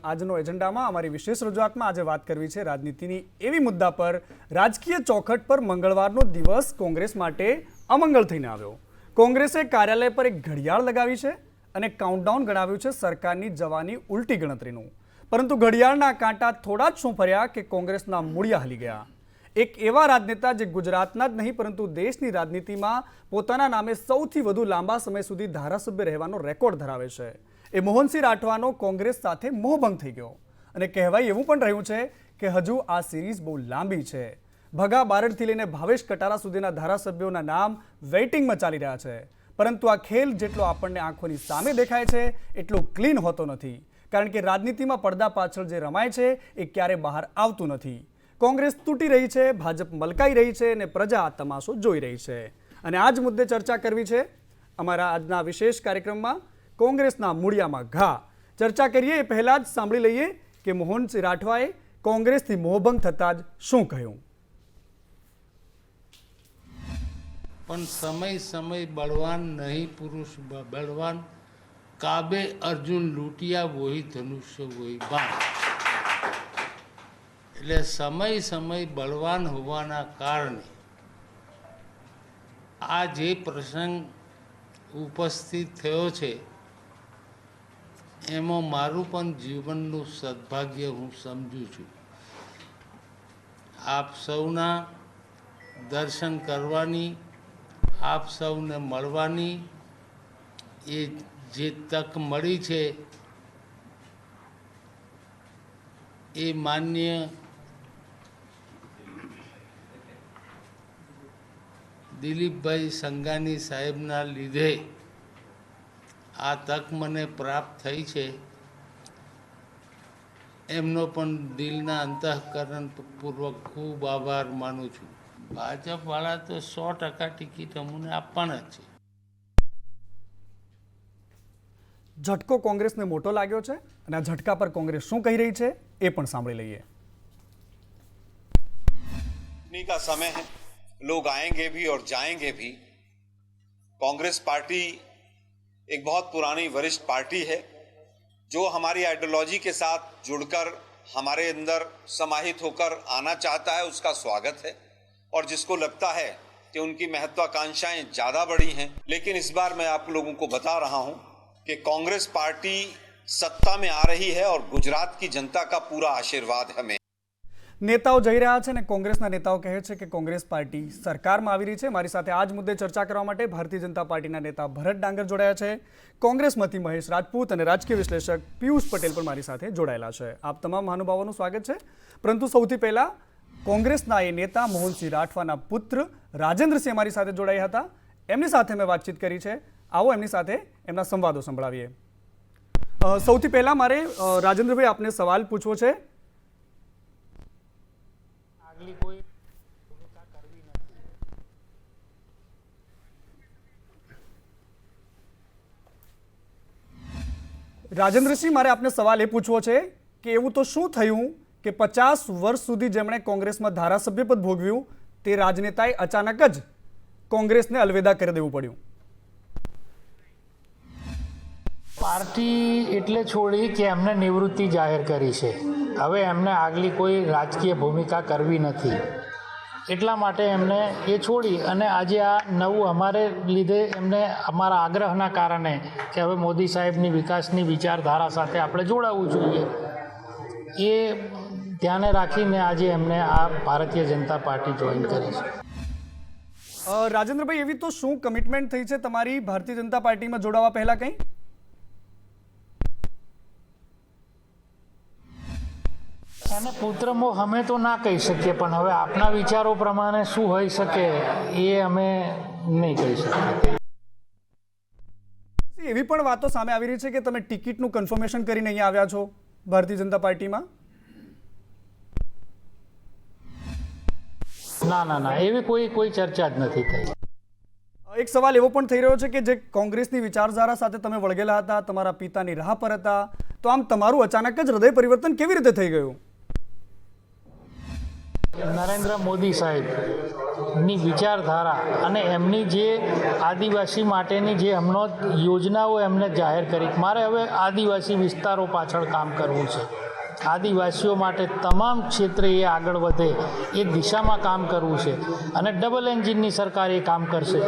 આજનો એજન્ડામાં અમારી વિશેષ રજૂઆતમાં આજે વાત કરવી છે રાજનીતિની એવી મુદ્દા પર રાજકીય ચોખટ પર મંગળવારનો દિવસ કોંગ્રેસ માટે અમંગળ થઈને આવ્યો। કોંગ્રેસે કાર્યાલય પર એક ઘડિયાળ લગાવી છે અને કાઉન્ટડાઉન ગણાવ્યું છે સરકારની જવાની ઉલટી ગણતરીનું, પરંતુ ઘડિયાળના કાંટા થોડા જ શું ફર્યા કે કોંગ્રેસના મૂળિયા હલી ગયા। એક એવા રાજનેતા જે ગુજરાતના જ નહીં પરંતુ દેશની રાજનીતિમાં પોતાના નામે સૌથી વધુ લાંબા સમય સુધી ધારાસભ્ય રહેવાનો રેકોર્ડ ધરાવે છે, એ મોહનસિંહ રાઠવાનો કોંગ્રેસ સાથે મોહભંગ થઈ ગયો। અને કહેવાય એવું પણ રહ્યું છે કે હજુ આ સિરીઝ બહુ લાંબી છે। ભગા બારડથી લઈને ભાવેશ કટારા સુધીના ધારાસભ્યોના નામ વેઇટિંગમાં ચાલી રહ્યા છે, પરંતુ આ ખેલ જેટલો આપણને આંખોની સામે દેખાય છે એટલો ક્લીન હોતો નથી, કારણ કે રાજનીતિમાં પડદા પાછળ જે રમાય છે એ ક્યારે બહાર આવતું નથી। કોંગ્રેસ તૂટી રહી છે, ભાજપ મલકાઈ રહી છે અને પ્રજા આ તમાશો જોઈ રહી છે। અને આ જ મુદ્દે ચર્ચા કરવી છે અમારા આજના વિશેષ કાર્યક્રમમાં કોંગ્રેસના મૂળિયામાં ઘા। ચર્ચા કરીએ એ પહેલાં જ સાંભળી લઈએ કે મોહનસિંહ રાઠવાએ કોંગ્રેસથી મોહભંગ થતાં જ શું કહ્યું। પણ સમય સમય બળવાન નહીં પુરુષ બળવાન, કાબે અર્જુન લૂંટિયા વોહી ધનુષ્ય વોહી બાણ। એટલે સમય સમય બળવાન હોવાના કારણે આ જે પ્રસંગ ઉપસ્થિત થયો છે એમાં મારું પણ જીવનનું સદભાગ્ય હું સમજું છું। આપ સૌના દર્શન કરવાની, આપ સૌને મળવાની એ જે તક મળી છે એ માન્ય દિલીપભાઈ સંઘાણી સાહેબના લીધે આ તક મને પ્રાપ્ત થઈ છે। એમનો પણ દિલના અંતઃકરણપૂર્વક ખૂબ આભાર માનું છું। ભાજપવાળા તો 100% ટિકિટ અમને આપવાના જ છે। ઝટકો કોંગ્રેસને મોટો લાગ્યો છે અને આ ઝટકા પર કોંગ્રેસ શું કહી રહી છે એ પણ સાંભળી લઈએ। का समय है, लोग आएंगे भी और जाएंगे भी। कांग्रेस पार्टी एक बहुत पुरानी वरिष्ठ पार्टी है जो हमारी आइडियोलॉजी के साथ जुड़कर हमारे अंदर समाहित होकर आना चाहता है, उसका स्वागत है। और जिसको लगता है कि उनकी महत्वाकांक्षाएं ज्यादा बड़ी हैं, लेकिन इस बार मैं आप लोगों को बता रहा हूं कि कांग्रेस पार्टी सत्ता में आ रही है और गुजरात की जनता का पूरा आशीर्वाद हमें। नेताओं જઈ રહ્યા છે અને કોંગ્રેસના નેતાઓ કહે છે કે કોંગ્રેસ પાર્ટી સરકારમાં આવી રહી છે। મારી સાથે આ જ મુદ્દે ચર્ચા કરવા માટે ભારતીય જનતા પાર્ટીના નેતા ભરત ડાંગર જોડાયા છે, કોંગ્રેસમાંથી મહેશ રાજપૂત અને રાજકીય વિશ્લેષક પિયુષ પટેલ પણ મારી સાથે જોડાયેલા છે। આપ તમામ મહાનુભાવોનું સ્વાગત છે। પરંતુ સૌથી પહેલા કોંગ્રેસના એ નેતા મોહનસિંહ રાઠવાના પુત્ર રાજેન્દ્રસિંહ અમારી સાથે જોડાયા હતા, એમની સાથે મેં વાતચીત કરી છે। આવો એમની સાથે એમના સંવાદો સંભળાવીએ। સૌથી પહેલા મારે રાજેન્દ્રભાઈ આપને સવાલ પૂછવો છે। રાજેન્દ્રસિંહ, મારે આપને સવાલ એ પૂછવો છે કે એવું તો શું થયું કે 50 વર્ષ સુધી જેમણે કોંગ્રેસમાં ધારાસભ્ય પદ ભોગવ્યું તે રાજનેતાએ અચાનક જ કોંગ્રેસને અલવિદા કરી દેવું પડ્યું? પાર્ટી એટલે છોડી કે એમને નિવૃત્તિ જાહેર કરી છે। હવે એમને આગલી કોઈ રાજકીય ભૂમિકા કરવી નથી, એટલા માટે એમને એ છોડી અને આજે આ નવું અમારે લીધે એમને અમારા આગ્રહના કારણે કે હવે મોદી સાહેબની વિકાસની વિચારધારા સાથે આપણે જોડાવવું જોઈએ, એ ધ્યાને રાખીને આજે એમને આ ભારતીય જનતા પાર્ટી જોઈન કરી છે। રાજેન્દ્રભાઈ, એવી તો શું કમિટમેન્ટ થઈ છે તમારી ભારતીય જનતા પાર્ટીમાં જોડાવા પહેલા કંઈ? એને પુત્રમોહ અમે તો ના કહી શકીએ, પણ હવે આપના વિચારો પ્રમાણે શું હોઈ શકે એ અમે નહીં કહી શકીએ। એવી પણ વાતો સામે આવી રહી છે કે તમે ટિકિટનું કન્ફર્મેશન કરીને અહીંયા આવ્યા છો ભારતીય જનતા પાર્ટીમાં? ના, એવી કોઈ ચર્ચા જ નથી થઈ। એક સવાલ એવો પણ થઈ રહ્યો છે કે જે કોંગ્રેસની વિચારધારા સાથે તમે વળગેલા હતા, તમારા પિતાની રાહ પર હતા, તો આમ તમારું અચાનક જ હૃદય પરિવર્તન કેવી રીતે થઈ ગયું? નરેન્દ્ર મોદી સાહેબની વિચારધારા અને એમની જે આદિવાસી માટેની જે એમનો યોજનાઓ એમને જાહેર કરી, મારે હવે આદિવાસી વિસ્તારો પાછળ કામ કરવું છે, આદિવાસીઓ માટે તમામ ક્ષેત્રે એ આગળ વધે એ દિશામાં કામ કરવું છે અને ડબલ એન્જિનની સરકાર એ કામ કરશે.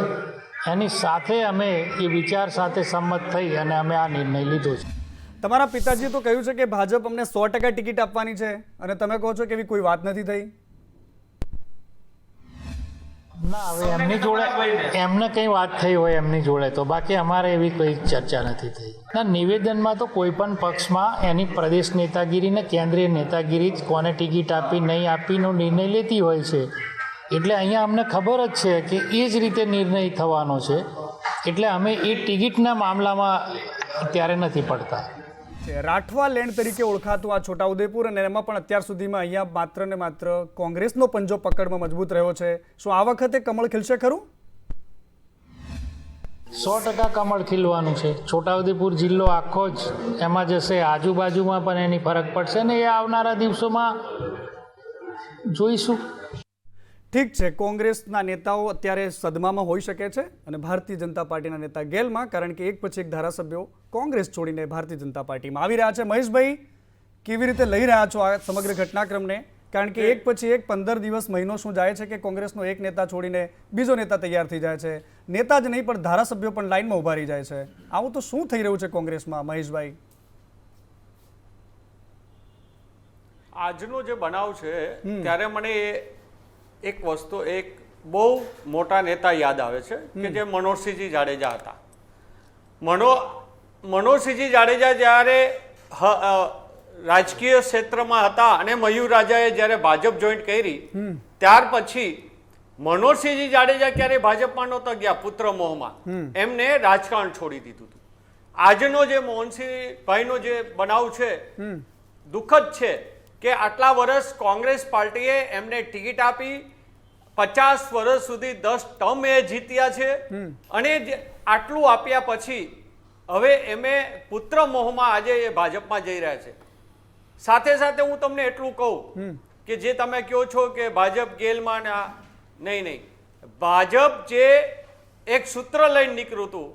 એની સાથે અમે એ વિચાર સાથે સંમત થઈ અને અમે આ નિર્ણય લીધો છે. તમારા પિતાજીએ તો કહ્યું છે કે ભાજપ અમને 100% ટિકિટ આપવાની છે અને તમે કહો છો કે એવી કોઈ વાત નથી થઈ. ના, હવે એમની જોડે એમને કંઈ વાત થઈ હોય એમની જોડે તો, બાકી અમારે એવી કોઈ ચર્ચા નથી થઈ. ના, નિવેદનમાં તો કોઈ પણ પક્ષમાં એની પ્રદેશ નેતાગીરી ને કેન્દ્રીય નેતાગીરી જ કોને ટિકિટ આપી નહીં આપીનો નિર્ણય લેતી હોય છે. એટલે અહીંયા અમને ખબર જ છે કે એ જ રીતે નિર્ણય થવાનો છે, એટલે અમે એ ટિકિટના મામલામાં અત્યારે નથી પડતા. રાઠવા લેન્ડ તરીકે ઓળખાતું આ છોટાઉદેપુર, અને એમાં પણ અત્યાર સુધીમાં અહીંયા માત્ર ને માત્ર કોંગ્રેસનો પંજો પકડમાં મજબૂત રહ્યો છે. શું આ વખતે કમળ ખીલશે ખરું? 100% કમળ ખીલવાનું છે. છોટાઉદેપુર જિલ્લો આખો જ એમાં જશે, આજુબાજુમાં પણ એની ફરક પડશે ને એ આવનારા દિવસોમાં જોઈશું. ઠીક છે, કોંગ્રેસના નેતાઓ અત્યારે સદમામાં હોઈ શકે છે અને ભારતીય જનતા પાર્ટીના નેતા ગેલમાં, કારણ કે એક પછી એક ધારાસભ્યો કોંગ્રેસ છોડીને ભારતીય જનતા પાર્ટીમાં આવી રહ્યા છે. મહેશભાઈ, કેવી રીતે લઈ રહ્યા છો આ સમગ્ર ઘટનાક્રમને? કારણ કે એક પછી એક 15 દિવસ, મહિનો શું જાય છે કે કોંગ્રેસનો એક નેતા છોડીને બીજો નેતા તૈયાર થઈ જાય છે. નેતા જ નહીં પણ ધારાસભ્યો પણ લાઇનમાં ઉભા રહી જાય છે. આવું તો શું થઈ રહ્યું છે કોંગ્રેસમાં, મહેશભાઈ? આજનો જે બનાવ છે ત્યારે મને એક વસ્તુ, એક બહુ મોટા નેતા યાદ આવે છે કે જે મનોહરસિંહજી જાડેજા હતા. મનોહરસિંહજી જાડેજા જ્યારે રાજકીય ક્ષેત્રમાં હતા અને મયુર રાજાએ જ્યારે ભાજપ જોઈન્ટ કરી, ત્યાર પછી મનોહરસિંહજી જાડેજા ક્યારે ભાજપમાં નહોતા ગયા, પુત્ર મોહમાં એમને રાજકારણ છોડી દીધું હતું. આજનો જે મોહનસિંહભાઈનો જે બનાવ છે દુઃખદ છે કે આટલા વર્ષ કોંગ્રેસ પાર્ટીએ એમને ટિકિટ આપી, 50 વર્ષ સુધી 10 ટર્મ એ જીત્યા છે અને આટલું આપ્યા પછી હવે એમે પુત્ર મોહમાં આજે એ ભાજપમાં જઈ રહ્યા છે. સાથે સાથે હું તમને એટલું કહું કે જે તમે કહો છો કે ભાજપ ગેલમાં નહીં, ભાજપ જે એક સૂત્ર લઈને નીકળ્યું હતું,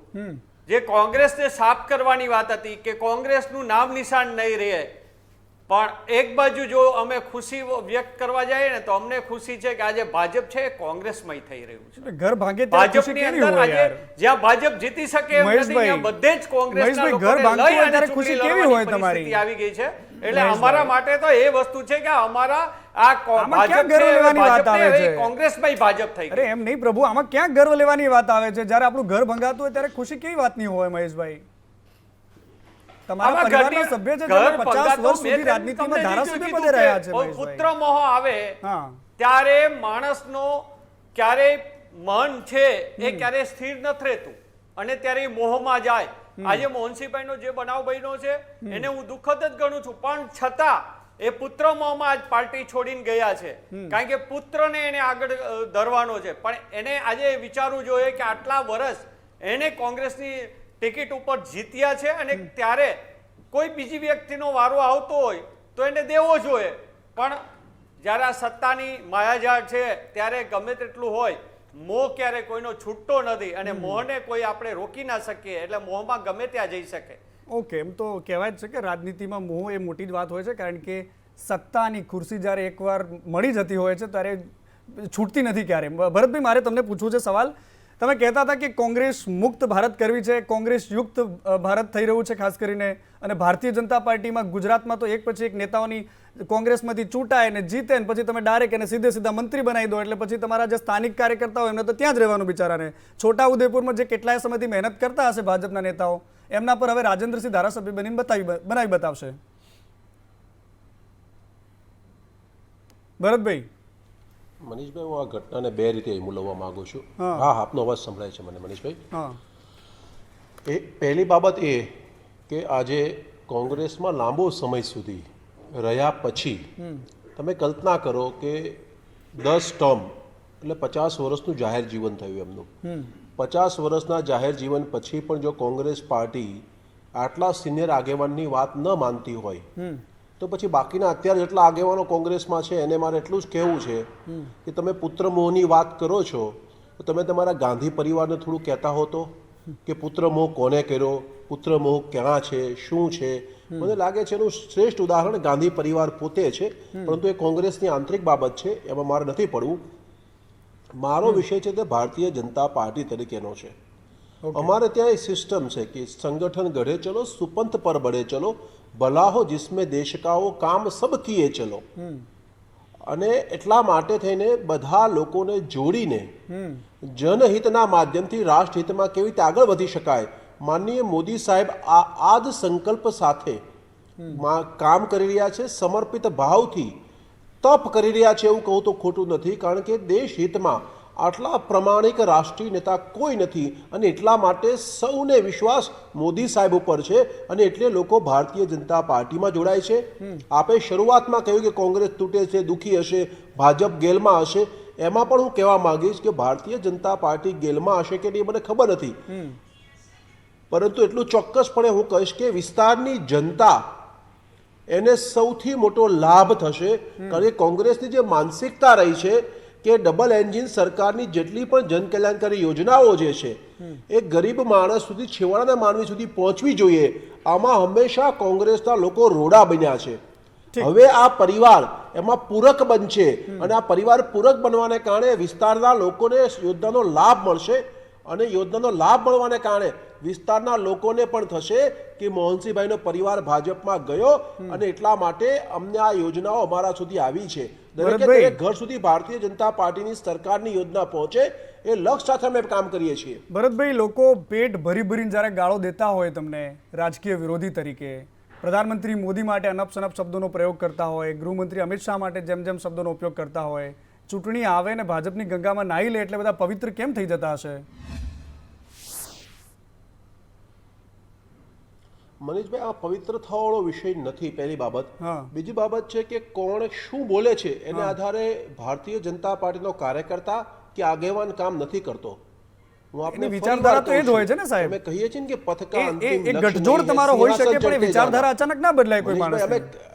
જે કોંગ્રેસને સાફ કરવાની વાત હતી કે કોંગ્રેસનું નામ નિશાન નહીં રહે, પણ એક બાજુ જો અમે ખુશી વ્યક્ત કરવા જઈએ ને તો અમને ખુશી છે કે આજે ભાજપ છે કોંગ્રેસમય થઈ રહ્યું છે. ઘર ભાંગે ત્યારે ખુશી કેવી હોય યાર? જ્યાં ભાજપ જીતી શકે એમ નથી, ત્યાં બધે જ કોંગ્રેસના લોકોને લઈ અને ખુશી કેવી હોય તમારી આવી ગઈ છે. એટલે અમારા માટે તો એ વસ્તુ છે કે અમારા આ ભાજપ ગર્વ લેવાની વાત આવે છે, કોંગ્રેસમય ભાજપ થઈ ગઈ. અરે એમ નહીં પ્રભુ, આમાં ક્યાં ગર્વ લેવાની વાત આવે છે? જ્યારે આપણું ઘર ભંગાતું હોય ત્યારે ખુશી કેવી વાતની હોય મહેશભાઈ? તમારા પરિવારના સભ્ય છે, જેમણે 50 વર્ષ સુધી રાજનીતિમાં ધારાસભ્ય પદે રહ્યા છે. પુત્ર મોહ આવે ત્યારે માણસનો ક્યારેય મન છે એ ક્યારેય સ્થિર નથી રહેતું અને ત્યારે મોહમાં જાય. આજે મોહનસિંહભાઈનો જે બનાવ બન્યો છે એને હું દુઃખદ જ ગણું છું, પણ છતાં એ પુત્ર મોહમાં આજ પાર્ટી છોડીને ગયા છે, કારણ કે પુત્રને એને આગળ ધરવાનો છે. પણ એને આજે વિચારવું જોઈએ કે આટલા વર્ષ એને કોંગ્રેસની ટિકિટ ઉપર જીત્યા છે અને ત્યારે કોઈ બીજી વ્યક્તિનો વારો આવતો હોય તો એને દેવો જોઈએ. પણ જ્યારે આ સત્તાની માયાજાળ છે ત્યારે ગમે તેટલું હોય, મોહ ક્યારે કોઈનો છૂટતો નથી અને મોહને કોઈ આપણે રોકી ના શકીએ, એટલે મોહમાં ગમે ત્યાં જઈ શકે. ઓકે, એમ તો કહેવાય જ છે કે રાજનીતિમાં મોહ એ મોટી જ વાત હોય છે, કારણ કે સત્તાની ખુરશી જ્યારે એકવાર મળી જતી હોય છે ત્યારે છૂટતી નથી ક્યારે. ભરતભાઈ, મારે તમને પૂછવું છે સવાલ. તમે કહેતા હતા કે કોંગ્રેસ મુક્ત ભારત કરવી છે, કોંગ્રેસ યુક્ત ભારત થઈ રહ્યું છે ખાસ કરીને, અને ભારતીય જનતા પાર્ટીમાં ગુજરાતમાં તો એક પછી એક નેતાઓની કોંગ્રેસમાંથી ચૂંટાય ને જીતે ને પછી તમે ડાયરેક્ટ એને સીધા મંત્રી બનાવી દો, એટલે પછી તમારા જે સ્થાનિક કાર્યકર્તા હોય એમને તો ત્યાં જ રહેવાનું બિચારાને. છોટાઉદેપુરમાં જે કેટલાય સમયથી મહેનત કરતા હશે ભાજપના નેતાઓ, એમના પર હવે રાજેન્દ્રસિંહ ધારાસભ્ય બનીને બનાવી બતાવશે. ભરતભાઈ. મનીષભાઈ, હું આ ઘટનાને બે રીતે મૂલવવા માંગુ છું. હા, આપનો અવાજ સંભળાય છે મને મનીષભાઈ? પહેલી બાબત એ કે આજે કોંગ્રેસમાં લાંબો સમય સુધી રહ્યા પછી તમે કલ્પના કરો કે 10 ટર્મ એટલે 50 વર્ષનું જાહેર જીવન થયું એમનું. 50 વર્ષના જાહેર જીવન પછી પણ જો કોંગ્રેસ પાર્ટી આટલા સિનિયર આગેવાનની વાત ન માનતી હોય તો પછી બાકીના અત્યારે જેટલા આગેવાનો કોંગ્રેસમાં છે એને મારે એટલું જ કહેવું છે કે તમે પુત્રમોહની વાત કરો છો તો તમે તમારા ગાંધી પરિવારને થોડું કહેતા હો તો કે પુત્રમોહ કોને કર્યો, પુત્રમોહ ક્યાં છે, શું છે. મને લાગે છે એનું શ્રેષ્ઠ ઉદાહરણ ગાંધી પરિવાર પોતે છે, પરંતુ એ કોંગ્રેસની આંતરિક બાબત છે, એમાં મારે નથી પડવું. મારો વિષય છે તે ભારતીય જનતા પાર્ટી તરીકેનો છે. અમારે ત્યાં એક સિસ્ટમ છે કે સંગઠન ગઢે ચલો, સુપંથ પર બઢે ચલો, ભલા હો જિસમે દેશ કા હો, કામ સબ કિએ ચલો. અને એટલા માટે થઈને બધા લોકોને જોડીને જનહિતના માધ્યમથી રાષ્ટ્રહિતમાં કેવી રીતે આગળ વધી શકાય, માનનીય મોદી સાહેબ આ જ સંકલ્પ સાથે કામ કરી રહ્યા છે. સમર્પિત ભાવથી તપ કરી રહ્યા છે એવું કહું તો ખોટું નથી, કારણ કે દેશ હિતમાં આટલા પ્રમાણિક રાષ્ટ્રીય નેતા કોઈ નથી અને એટલા માટે સૌને વિશ્વાસ મોદી સાહેબ ઉપર છે અને એટલે લોકો ભારતીય જનતા પાર્ટીમાં જોડાય છે. આપે શરૂઆતમાં કહ્યું કે કોંગ્રેસ તૂટે છે, દુઃખી હશે, ભાજપ ગેલમાં હશે. એમાં પણ હું કહેવા માંગીશ કે ભારતીય જનતા પાર્ટી ગેલમાં હશે કે નહીં મને ખબર નથી, પરંતુ એટલું ચોક્કસપણે હું કહીશ કે વિસ્તારની જનતા એને સૌથી મોટો લાભ થશે. કારણ કે કોંગ્રેસની જે માનસિકતા રહી છે કે ડબલ એન્જિન સરકારની જેટલી પણ જનકલ્યાણકારી યોજનાઓ જે છે એ ગરીબ માણસ સુધી, છેવાડાના માનવી સુધી પહોંચવી જોઈએ, આમાં હંમેશા કોંગ્રેસના લોકો રોડા બન્યા છે. હવે આ પરિવાર એમાં પૂરક બનશે અને આ પરિવાર પૂરક બનવાને કારણે વિસ્તારના લોકોને યોજનાનો લાભ મળશે અને યોજનાનો લાભ મળવાને કારણે વિસ્તારના લોકોને પણ થશે કે મોહનસિંહભાઈનો પરિવાર ભાજપમાં ગયો અને એટલા માટે અમને આ યોજનાઓ અમારા સુધી આવી છે. દરેક ઘર સુધી ભારતીય જનતા પાર્ટીની સરકારની યોજના પહોંચે એ લક્ષ્ય સાથે અમે કામ કરીએ છીએ. ભરતભાઈ, લોકો પેટ ભરી ભરીને જ્યારે ગાળો દેતા હોય તમને રાજકીય વિરોધી તરીકે, પ્રધાનમંત્રી મોદી માટે અનપસનપ શબ્દોનો પ્રયોગ કરતા હોય, ગૃહમંત્રી અમિત શાહ માટે જેમ જેમ શબ્દોનો ઉપયોગ કરતા હોય, ચૂંટણી આવે ને ભાજપની ગંગામાં નાહી લે એટલે બધા પવિત્ર કેમ થઈ જતા હશે? મનીષભાઈ, આ પવિત્ર થવાવાળો વિષય નથી, પહેલી બાબત. બીજી બાબત છે કે કોણ શું બોલે છે એને આધારે ભારતીય જનતા પાર્ટીનો કાર્યકર્તા કે આગેવાન કામ નથી કરતો. હું આપને વિચારધારા તો એ જ હોય છે ને સાહેબ. અમે કહીએ છીએ કે પથકા અંતિમ એક ગઠજોડ તમારો હોઈ શકે પણ વિચારધારા અચાનક ના બદલાય કોઈ માણસની.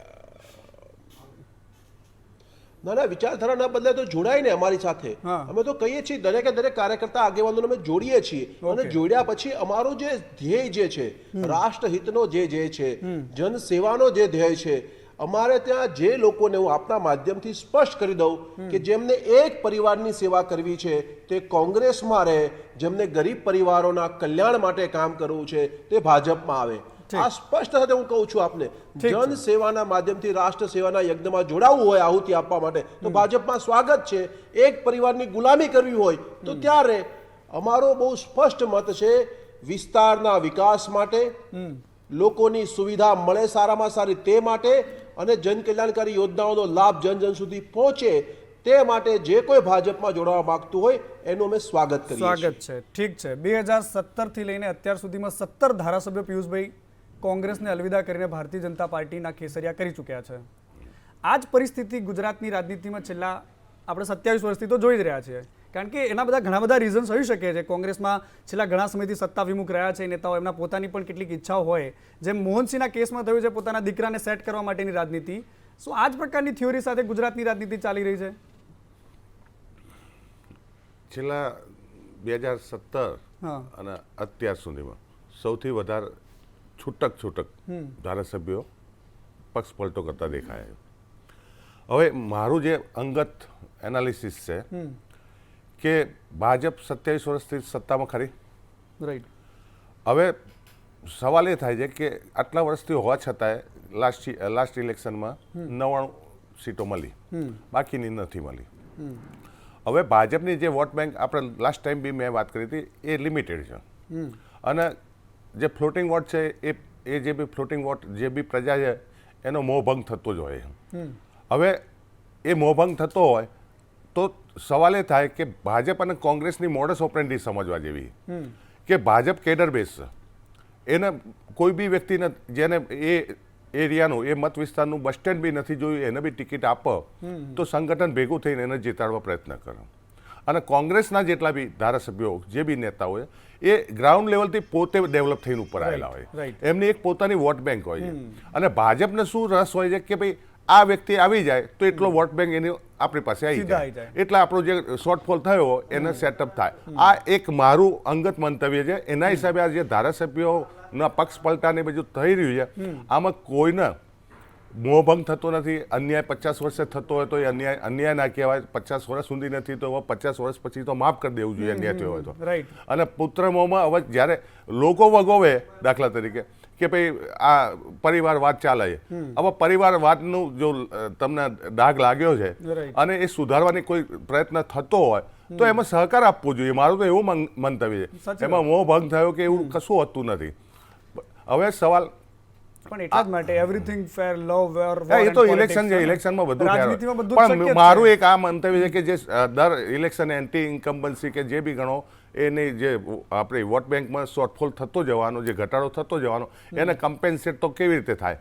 ના, વિચારધારા ના બદલાય તો જોડાય ને અમારી સાથે. અમે તો કહીએ છીએ દરેકે દરેક કાર્યકર્તા આગેવાનોને અમે જોડીએ છીએ અને જોડ્યા પછી અમારો જે ધ્યેય જે છે, રાષ્ટ્રહિતનો જે ધ્યેય છે, જનસેવાનો જે ધ્યેય છે, અમારે ત્યાં જે લોકોને હું આપના માધ્યમથી સ્પષ્ટ કરી દઉં કે જેમને એક પરિવારની સેવા કરવી છે તે કોંગ્રેસમાં રહે, જેમને ગરીબ પરિવારોના કલ્યાણ માટે કામ કરવું છે તે ભાજપમાં આવે. આ સ્પષ્ટ સાથે હું કહું છું આપને, જન સેવાના માધ્યમથી રાષ્ટ્ર સેવાના યજ્ઞમાં જોડાવવું હોય, આહુતિ આપવા માટે તો ભાજપમાં સ્વાગત છે. એક પરિવારની ગુલામી કરવી હોય તો ત્યારે અમારો બહુ સ્પષ્ટ મત છે વિસ્તારના વિકાસ માટે, લોકોની સુવિધા મળે સારામાં સારી તે માટે અને જનકલ્યાણકારી યોજનાઓનો લાભ જન જન સુધી પહોંચે તે માટે જે કોઈ ભાજપમાં જોડાવા માંગતું હોય એનું અમે સ્વાગત કરીએ. સ્વાગત છે. ઠીક છે. 2017 થી લઈને અત્યાર સુધીમાં 17 ધારાસભ્યો પિયુષભાઈ કોંગ્રેસને અલવિદા કરીને ભારતીય જનતા પાર્ટીના કેસરિયા કરી ચૂક્યા છે. આ જ પરિસ્થિતિ ગુજરાતની રાજનીતિમાં છેલ્લા આપણે 27 વર્ષથી તો જોઈ જ રહ્યા છીએ. કારણ કે એના ઘણા બધા રીઝન્સ હોઈ શકે છે. કોંગ્રેસમાં છેલ્લા ઘણા સમયથી સત્તા વિમુખ રહ્યા છે નેતાઓ, એમના પોતાની પણ કેટલીક ઈચ્છાઓ હોય, જેમ મોહનસિંહના કેસમાં થયું છે પોતાના દીકરાને સેટ કરવા માટેની રાજનીતિ. શું આ જ પ્રકારની થિયોરી સાથે ગુજરાતની રાજનીતિ ચાલી રહી છે? છેલ્લા 2017 અને અત્યાર સુધીમાં સૌથી વધારે છૂટક ધારાસભ્યો પક્ષ પલટો કરતા દેખાય. હવે મારું જે અંગત એનાલિસિસ છે કે ભાજપ 27 વર્ષથી સત્તામાં ખરી. રાઈટ. હવે સવાલ એ થાય છે કે આટલા વર્ષથી હોવા છતાંય લાસ્ટ ઇલેક્શનમાં 99 સીટો મળી, બાકીની નથી મળી. હવે ભાજપની જે વોટ બેંક આપણે લાસ્ટ ટાઈમ બી મેં વાત કરી હતી એ લિમિટેડ છે અને જે ફ્લોટિંગ વોટ છે એ જે બી ફ્લોટિંગ વોટ જે બી પ્રજા છે એનો મોહભંગ થતો જ હોય. હવે એ મોહભંગ થતો હોય તો સવાલ એ થાય કે ભાજપ અને કોંગ્રેસની મોડસ ઓપરેન્ડી સમજવા જેવી કે ભાજપ કેડર બેઝ છે. એને કોઈ બી વ્યક્તિને જેને એ એરિયાનું એ મત વિસ્તારનું બસ સ્ટેન્ડ બી નથી જોયું એને બી ટિકિટ આપો તો સંગઠન ભેગું થઈને એને જીતાડવા પ્રયત્ન કરે અને કોંગ્રેસના જેટલા બી ધારાસભ્યો જે બી નેતાઓ એ ગ્રાઉન્ડ લેવલથી પોતે ડેવલપ થઈને ઉપર આવેલા હોય, right. એમની એક પોતાની વોટ બેંક હોય છે. અને ભાજપને શું રસ હોય છે કે ભાઈ આ વ્યક્તિ આવી જાય તો એટલો વોટ બેંક એની આપણી પાસે આવી સીધા આવી જાય, જાય. એટલે આપણો જે શોર્ટફોલ થયો એને સેટઅપ થાય. આ એક મારું અંગત મંતવ્ય છે. એના હિસાબે આ જે ધારાસભ્યોના પક્ષ પલટાને બધું થઈ રહ્યું છે, આમાં કોઈને મોહભંગ થતો નથી. અન્યાય 50 વર્ષે થતો હોય તો એ અન્યાય ના કહેવાય. 50 વર્ષ સુધી નથી તો હવે 50 વર્ષ પછી તો માફ કરી દેવું જોઈએ અન્યાય થયો હોય તો. રાઈટ. અને પુત્ર મોહમાં હવે જ્યારે લોકો વગોવે, દાખલા તરીકે કે ભાઈ આ પરિવારવાદ ચાલે છે, હવે પરિવારવાદનું જો તમને ડાઘ લાગ્યો છે Right. અને એ સુધારવાની કોઈ પ્રયત્ન થતો હોય તો એમાં સહકાર આપવો જોઈએ. મારું તો એવું મંતવ્ય સાચી છે. એમાં મોહ ભંગ થયો કે એવું કશું હોતું નથી. હવે સવાલ પણ એટલા જ માટે એવરીથિંગ ફેર લવ વેર હા, એ તો ઇલેક્શન છે. ઇલેક્શનમાં બધું રાજનીતિમાં બધું પણ શક્ય જ મારું છે. એક આ મંતવ્ય છે કે જે દર ઇલેક્શન એન્ટી ઇન્કમ્બન્સી કે જે બી ગણો એની જે આપણી વોટ બેંકમાં શોર્ટફોલ થતો જવાનો, જે ઘટાડો થતો જવાનો, એને કમ્પેન્સેટ તો કેવી રીતે થાય?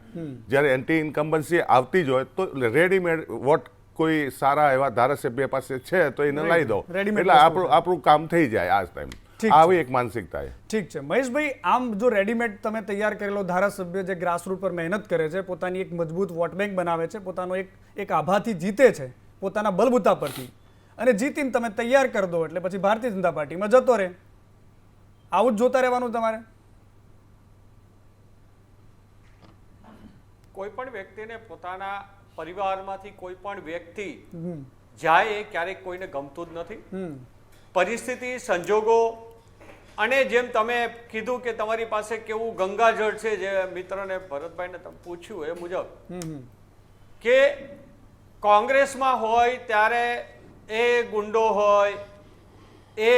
જ્યારે એન્ટી ઇન્કમ્બન્સી આવતી જ હોય તો રેડીમેડ વોટ કોઈ સારા એવા ધારાસભ્ય પાસે છે તો એને લાવી દો, Ready-made એટલે વસ્તુ આપણું કામ થઈ જાય. આ ટાઈમ ઠીક છે. આવી એક માનસિકતા છે. ઠીક છે મહેશભાઈ, આમ જો રેડીમેડ તમે તૈયાર કરેલો ધારાસભ્ય જે ગ્રાસરૂટ પર મહેનત કરે છે, પોતાની એક મજબૂત વોટ બેંક બનાવે છે, પોતાનો એક આભાથી જીતે છે પોતાના બલબૂતા પરથી, અને જીતીને તમે તૈયાર કરી દો એટલે પછી ભારતીય જનતા પાર્ટીમાં જતો રહે. આવું જ જોતા રહેવાનું તમારે? કોઈ પણ વ્યક્તિને પોતાના પરિવારમાંથી કોઈ પણ વ્યક્તિ જાય એ ક્યારેક કોઈને ગમતું જ નથી. પરિસ્થિતિ, સંજોગો, અને જેમ તમે કીધું કે તમારી પાસે કેવું ગંગાજળ છે, જે મિત્રને ભરતભાઈને તમે પૂછ્યું એ મુજબ કે કોંગ્રેસમાં હોય ત્યારે એ ગુંડો હોય, એ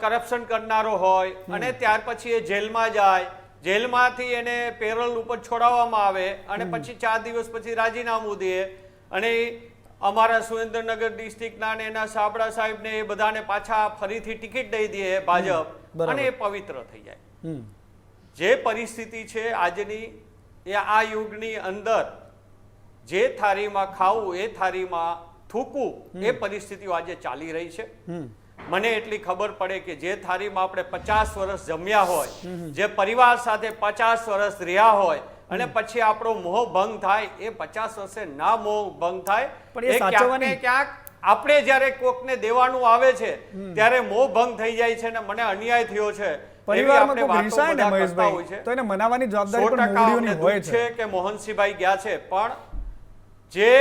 કરપ્શન કરનારો હોય, અને ત્યાર પછી એ જેલમાં જાય, જેલમાંથી એને પેરોલ ઉપર છોડાવવામાં આવે અને પછી 4 દિવસ પછી રાજીનામું દે, અને અમારા સુરેન્દ્રનગર ડિસ્ટ્રિક્ટના ને એના સાબડા સાહેબને એ બધાને પાછા ફરીથી ટિકિટ દઈ દે ભાજપ, અને એ પવિત્ર થઈ જાય. જે પરિસ્થિતિ છે આજની, એ આ યુગની અંદર જે થાળીમાં ખાવું એ થાળીમાં થૂકવું, એ પરિસ્થિતિઓ આજે ચાલી રહી છે. મને એટલી ખબર પડે કે જે થાળીમાં આપણે 50 વર્ષ જમ્યા હોય, જે પરિવાર સાથે 50 વર્ષ રહ્યા હોય, અને પછી આપણો મોહ ભંગ થાય, એ 50 વર્ષે ના મોહ ભંગ થાય. પણ એ એ ક્યાંક સાચવવાની- ને ક્યાંક આપણે જ્યારે કોકને દેવાનું આવે છે ત્યારે મોહ ભંગ થઈ જાય છે, અને મને અન્યાય થયો છે પરિવારમાં એવી કોઈ આપણે રીસાય ને વાતો બધા કરતા હોય મહેશભાઈ, છે. તો એને મનાવવાની જવાબદારી 100% પણ મોવડીઓની અમને હોય દુઃખ છે. છે કે મોહનસિંહભાઈ ગયા છે, પણ જે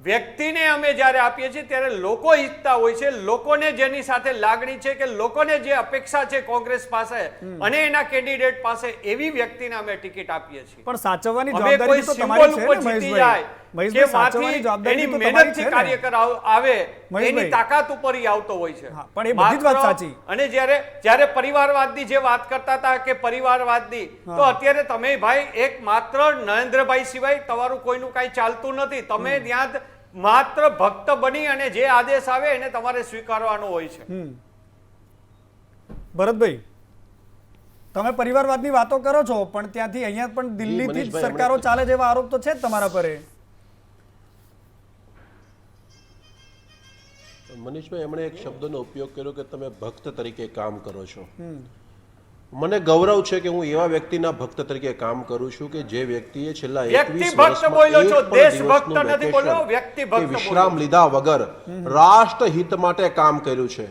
વ્યક્તિને અમે જ્યારે આપીએ છીએ ત્યારે લોકો ઈચ્છતા હોય છે, લોકોને જેની સાથે લાગણી છે, કે લોકોને જે અપેક્ષા છે કોંગ્રેસ પાસે અને એના કેન્ડિડેટ પાસે, એવી વ્યક્તિને અમે ટિકિટ આપીએ છીએ. પણ સાચવવાની અમે જવાબદારી કોઈ તો સિમ્બોલ તમારી છે ઉપર ને જીતી મહેશભાઈ? જાય કે મહેશભાઈ, સાચવવાની માંથી જવાબદારી એની તો તમારી મહેનતથી છે ને? કાર્યકર આવે, મહેશભાઈ. એની તાકાત ઉપર ઈ આવતો હોય છે. હા, પણ એ બધી જ વાત માત્ર- સાચી. અને જ્યારે પરિવારવાદની જે વાત કરતા હતા કે પરિવારવાદની, તો અત્યારે તમે ભાઈ એક માત્ર નરેન્દ્રભાઈ સિવાય તમારું કોઈનું કાંઈ ચાલતું નથી. તમે ત્યાં માત્ર ભક્ત બની અને જે આદેશ આવે એને તમારે સ્વીકારવાનો હોય છે. ભરતભાઈ, તમે પરિવારવાદની વાતો કરો છો, પણ ત્યાંથી અહીંયા પણ દિલ્હીથી જ મનીષભાઈ, સરકારો ચાલે છે એવા આરોપ તો છે જ તમારા પર. મનીષભાઈ, એમણે એક શબ્દનો ઉપયોગ કર્યો કે તમે ભક્ત તરીકે કામ કરો છો. મને ગૌરવ છે કે હું એવા વ્યક્તિના ભક્ત તરીકે કામ કરું છું કે જે વ્યક્તિએ છેલ્લા વ્યક્તિ 21 ભક્ત વર્ષમાં બોલ્યો છો, એક પણ દેશભક્ત દિવસનું નથી બોલ્યો, વેકેશન વ્યક્તિ કે ભક્ત વિશ્રામ બોલ્યો. લીધા વગર રાષ્ટ્રહિત માટે કામ કર્યું છે.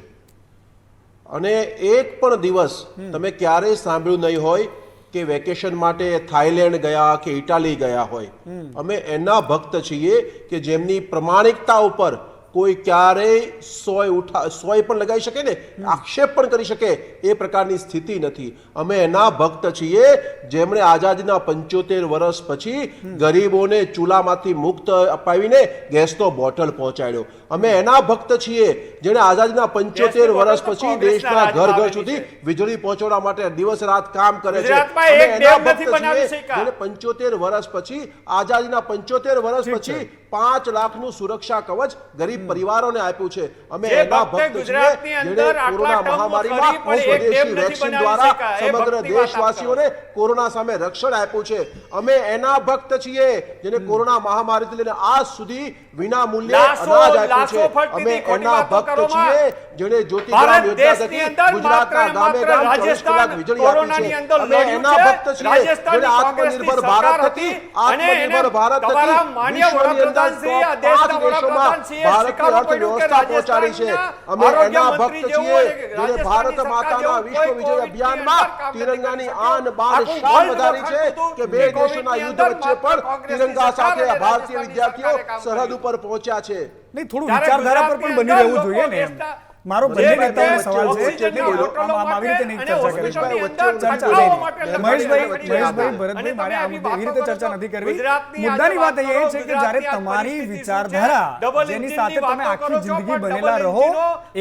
અને એક પણ દિવસ તમે ક્યારેય સાંભળ્યું નહીં હોય કે વેકેશન માટે થાઈલેન્ડ ગયા કે ઇટાલી ગયા હોય. અમે એના ભક્ત છીએ કે જેમની પ્રમાણિકતા ઉપર કોઈ ક્યારેય સોય પણ લગાવી શકે ને, આક્ષેપ પણ કરી શકે એ પ્રકારની સ્થિતિ નથી. અમે એના ભક્ત છીએ જેમણે આઝાદીના 75 વર્ષ પછી ગરીબોને ચૂલામાંથી મુક્ત અપાવીને ગેસનો બોટલ પહોંચાડ્યો. અમે એના ભક્ત છીએ જેણે આઝાદીના 75 વર્ષ પછી દેશના ઘર ઘર સુધી વીજળી પહોંચાડવા માટે દિવસ રાત કામ કરે છે. ગુજરાતમાં અમે એક એના ડેમ નથી ભક્ત બનાવી છીએ શક્યા. જેણે 75 વર્ષ પછી, આઝાદીના 75 વર્ષ પછી 5 લાખનું સુરક્ષા કવચ ગરીબ ગરીબ પરિવારોને આપ્યું છે. અમે જે એના ભક્તે ભક્ત છીએ ગુજરાતની જેણે અંદર આટલા કોરોના ટર્મ મહામારીમાં ખરી પડી, એક સ્વદેશી ટેપ નથી વેક્સિન બનાવી દ્વારા શક્યા. એ સમગ્ર ભક્તની વાત દેશવાસીઓને કોરોના સામે રક્ષણ આપ્યું છે. અમે એના ભક્ત છીએ જેને કોરોના મહામારીથી લઈને આજ સુધી વિના મૂલ્યે લાશો અનાજ આપ્યું છે. ફરતી અમે હતી, ખોટી એના વાતો ભક્ત કરોમાં. છીએ જેણે જ્યોતિગ્રામ ભારત યોજના દેશની થકી અંદર ગુજરાતના માત્ર ગામે ને ગામ માત્ર 24 કલાક રાજસ્થાન વીજળી આપી કોરોનાની છે. અંદર અમે લડ્યું એના છે. ભક્ત છીએ રાજસ્થાનની જેણે કોંગ્રેસની આત્મનિર્ભર સરકાર ભારત હતી હતી. અને આત્મનિર્ભર એને ભારત તમારા હતી માનનીય વિશ્વની અંદર વડાપ્રધાનશ્રી, આ top 5 દેશના દેશોમાં વડાપ્રધાનશ્રીએ ભારતની સ્વીકારવું પડ્યું કે અર્થવ્યવસ્થા પહોંચાડી છે. અમે રાજસ્થાનના એના ભક્ત આરોગ્ય છીએ મંત્રી જેવો જેણે ભારત રાજસ્થાનની માતાના સરકાર વિશ્વ વિજય જેવું અભિયાનમાં કોઈ તિરંગાની કોવિડની આન બાન આખું શાન વર્લ્ડ વધારી છે વખાણતું કે હતું બે કે દેશોના કોવિડની યુદ્ધ અંદર વચ્ચે માત્ર પણ કોંગ્રેસની તિરંગા સરકાર સાથે અને ભારતીય રાજસ્થાનની વિદ્યાર્થીઓ સરકારે કામ સરહદ કર્યું. ઉપર પહોંચ્યા છે. નહીં, થોડું ત્યારે વિચારધારા પર પણ બની રહેવું જોઈએ ને એમ. મારો બંને નેતાઓને સવાલ છે વચ્ચે નહીં બોલો, આમ આવી રીતે નહીં ચર્ચા કરવી. ચર્ચા નહીં. મહેશભાઈ, ભરતભાઈ, મારે આ મુદ્દે એવી રીતે ચર્ચા નથી કરવી. મુદ્દાની વાત એ છે કે જ્યારે તમારી વિચારધારા જેની સાથે તમે આખી જિંદગી બનેલા રહો,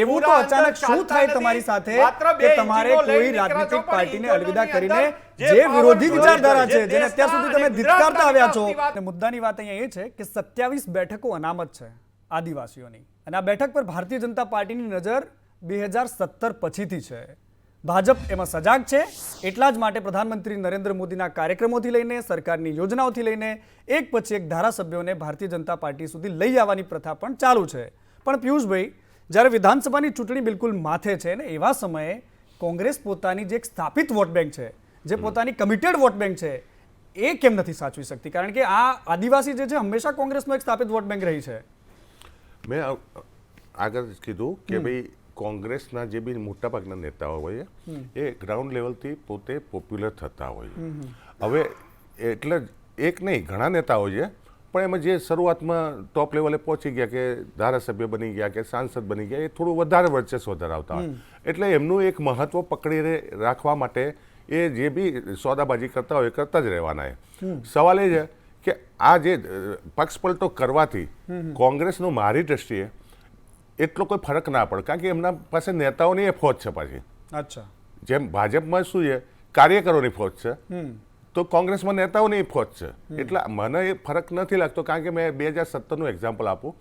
એવું તો અચાનક શું થાય તમારી સાથે કે તમારે કોઈ રાજનીતિક પાર્ટીને અલવિદા કરીને જે વિરોધી વિચારધારા છે જેને અત્યાર સુધી તમે ધિક્કારતા આવ્યા છો. અને મુદ્દાની વાત અહીંયા એ છે કે 27 બેઠકો અનામત છે આદિવાસીઓની, અને આ બેઠક પર ભારતીય જનતા પાર્ટીની નજર 2017 પછીથી છે. ભાજપ એમાં સજાગ છે. એટલા જ માટે પ્રધાનમંત્રી નરેન્દ્ર મોદીના કાર્યક્રમોથી લઈને સરકારની યોજનાઓથી લઈને એક પછી એક ધારાસભ્યોને ભારતીય જનતા પાર્ટી સુધી લઈ આવવાની પ્રથા પણ ચાલુ છે. પણ પિયુષભાઈ, જ્યારે વિધાનસભાની ચૂંટણી બિલકુલ માથે છે ને એવા સમયે કોંગ્રેસ પોતાની જે એક સ્થાપિત વોટ બેંક છે, જે પોતાની કમિટેડ વોટ બેંક છે, એ કેમ નથી સાચવી શકતી? કારણ કે આ આદિવાસી જે છે હંમેશા કોંગ્રેસનો એક સ્થાપિત વોટ બેંક રહી છે. મેં આગળ કીધું કે ભાઈ કોંગ્રેસના જે બી મોટાભાગના નેતાઓ હોય એ ગ્રાઉન્ડ લેવલથી પોતે પોપ્યુલર થતા હોય. હવે એટલે એક નહીં, ઘણા નેતાઓ છે પણ એમાં જે શરૂઆતમાં ટોપ લેવલે પહોંચી ગયા કે ધારાસભ્ય બની ગયા કે સાંસદ બની ગયા, એ થોડું વધારે વર્ચસ્વ ધરાવતા હોય. એટલે એમનું એક મહત્વ પકડી રાખવા માટે એ જે બી સોદાબાજી કરતા હોય એ કરતા જ રહેવાના. સવાલ એ છે કે આ જે પક્ષપલટો કરવાથી કોંગ્રેસનું મારી દ્રષ્ટિએ એટલો કોઈ ફરક ના પડે, કારણ કે એમના પાસે નેતાઓની એ ફોજ છે પાછી. અચ્છા, જેમ ભાજપમાં શું છે કાર્યકરોની ફોજ છે, તો કોંગ્રેસમાં નેતાઓની ફોજ છે. એટલે મને એ ફરક નથી લાગતો, કારણ કે મેં 2017નું એક્ઝામ્પલ આપું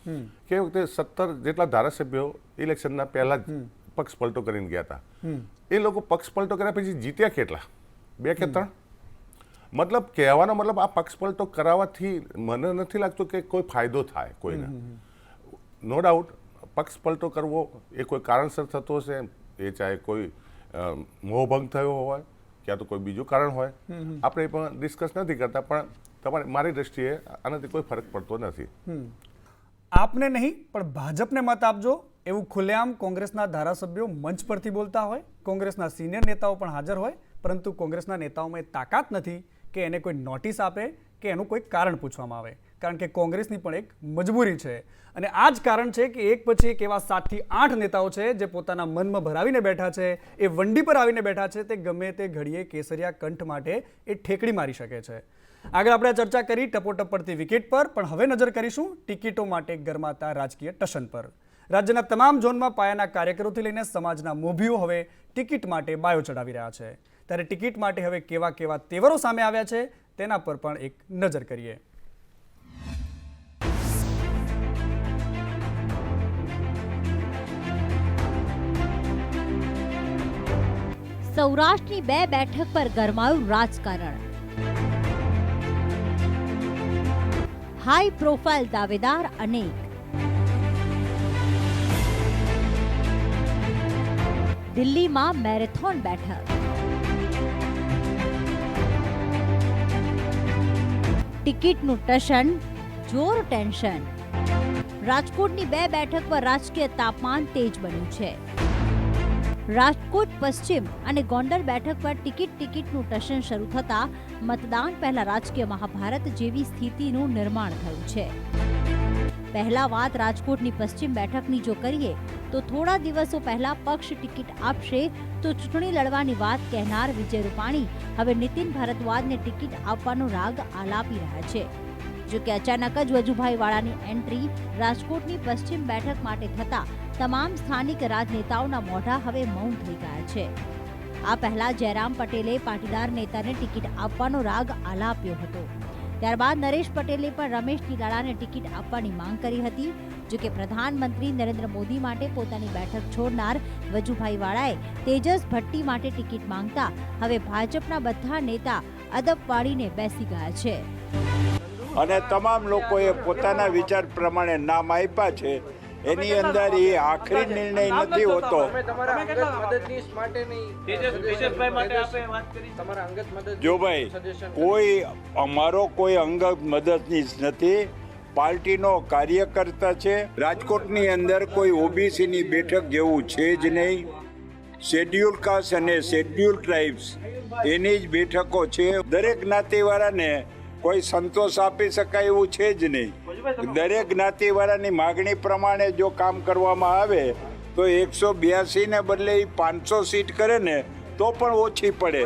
કે વખતે 17 જેટલા ધારાસભ્યો ઇલેક્શનના પહેલા જ પક્ષપલટો કરીને ગયા હતા. એ લોકો પક્ષપલટો કર્યા પછી જીત્યા કેટલા? 2 કે 3? મતલબ કહેવાનો મતલબ આ પક્ષપલટો કરાવવાથી મને નથી લાગતું કે કોઈ ફાયદો થાય કોઈને. નો ડાઉટ પક્ષપલટો કરવો એ કોઈ કારણસર થતો હશે, એ ચાહે કોઈ મોહભંગ થયો હોય ક્યાં તો કોઈ બીજું કારણ હોય, આપણે એ પણ ડિસ્કસ નથી કરતા. પણ તમારે મારી દ્રષ્ટિએ આનાથી કોઈ ફરક પડતો નથી. આપને નહીં પણ ભાજપને મત આપજો એવું ખુલ્લેઆમ કોંગ્રેસના ધારાસભ્યો મંચ પરથી બોલતા હોય, કોંગ્રેસના સિનિયર નેતાઓ પણ હાજર હોય, પરંતુ કોંગ્રેસના નેતાઓમાં એ તાકાત નથી કે એને કોઈ નોટિસ આપે કે એનું કોઈ કારણ પૂછવામાં આવે, કારણ કે કોંગ્રેસની પણ એક મજબૂરી છે. અને આ જ કારણ છે કે એક પછી એક એવા 7 થી 8 નેતાઓ છે જે પોતાના મનમાં ભરાવીને બેઠા છે, એ વંડી પર આવીને બેઠા છે, તે ગમે તે ઘડીએ કેસરિયા કંઠ માટે એ ઠેકડી મારી શકે છે. આગળ આપણે ચર્ચા કરી ટપોટપ પડતી વિકેટ પર, પણ હવે નજર કરીશું ટિકિટો માટે ગરમાતા રાજકીય ટશન પર. રાજ્યના તમામ ઝોનમાં પાયાના કાર્યકરોથી લઈને સમાજના મોભીઓ હવે ટિકિટ માટે બાયો ચડાવી રહ્યા છે. ત્યારે ટિકિટ માટે હવે કેવા કેવા તેવરો સામે આવ્યા છે તેના પર પણ એક નજર કરીએ. સૌરાષ્ટ્રની 2 બેઠક પર ગરમાયું રાજકારણ. હાઈ પ્રોફાઇલ દાવેદાર અનેક. દિલ્હીમાં મેરેથોન બેઠક. ટિકિટનું ટશન, જોર ટેન્શન. રાજકોટની 2 બેઠક પર રાજકીય તાપમાન તેજ બન્યું છે. રાજકોટ પશ્ચિમ અને ગોંડલ બેઠક પર ટિકિટનું ટશન શરૂ થતા મતદાન પહેલા રાજકીય મહાભારત જેવી સ્થિતિનું નિર્માણ થયું છે. પહેલા વાત રાજકોટની પશ્ચિમ બેઠકની જો કરીએ તો થોડા દિવસો પહેલા પક્ષ ટિકિટ આપશે તો ચૂંટણી લડવાની વાત કહેનાર વિજય રૂપાણી હવે નીતિન ભારદ્વાજને ટિકિટ આપવાનો રાગ આલાપી રહ્યા છે. જો કે અચાનક જ વજુભાઈ વાળાની એન્ટ્રી રાજકોટની પશ્ચિમ બેઠક માટે થતા તમામ સ્થાનિક રાજનેતાઓના મોઢા હવે મૌન થઈ ગયા છે. આ પહેલા જયરામ પટેલે પાટીદાર નેતાને ટિકિટ આપવાનો રાગ આલાપ્યો હતો. ત્યારબાદ નરેશ પટેલે પણ રમેશ ટીલાળાને ટિકિટ આપવાની માંગ કરી હતી. જો કે પ્રધાનમંત્રી નરેન્દ્ર મોદી માટે પોતાની બેઠક છોડનાર વજુભાઈ વાળાએ તેજસ ભટ્ટી માટે ટિકિટ માંગતા હવે ભાજપના બધા નેતા અદબ વાળીને બેસી ગયા છે અને તમામ લોકોએ પોતાના વિચાર પ્રમાણે નામ આપ્યા છે. એની અંદર એ આખરી નિર્ણય નથી હોતો. જો ભાઈ, કોઈ અમારો કોઈ અંગત મદદનીશ નથી, પાર્ટીનો કાર્યકર્તા છે. રાજકોટની અંદર કોઈ ઓબીસીની બેઠક જેવું છે જ નહીં. શેડ્યુલ કાસ્ટ અને શેડ્યુલ ટ્રાઇબ્સ એની જ બેઠકો છે. દરેક જ્ઞાતિવાળાને કોઈ સંતોષ આપી શકાય એવું છે જ નહીં. દરેક જ્ઞાતિવાળાની માગણી પ્રમાણે જો કામ કરવામાં આવે તો 182 ને બદલે 500 સીટ કરે ને તો પણ ઓછી પડે.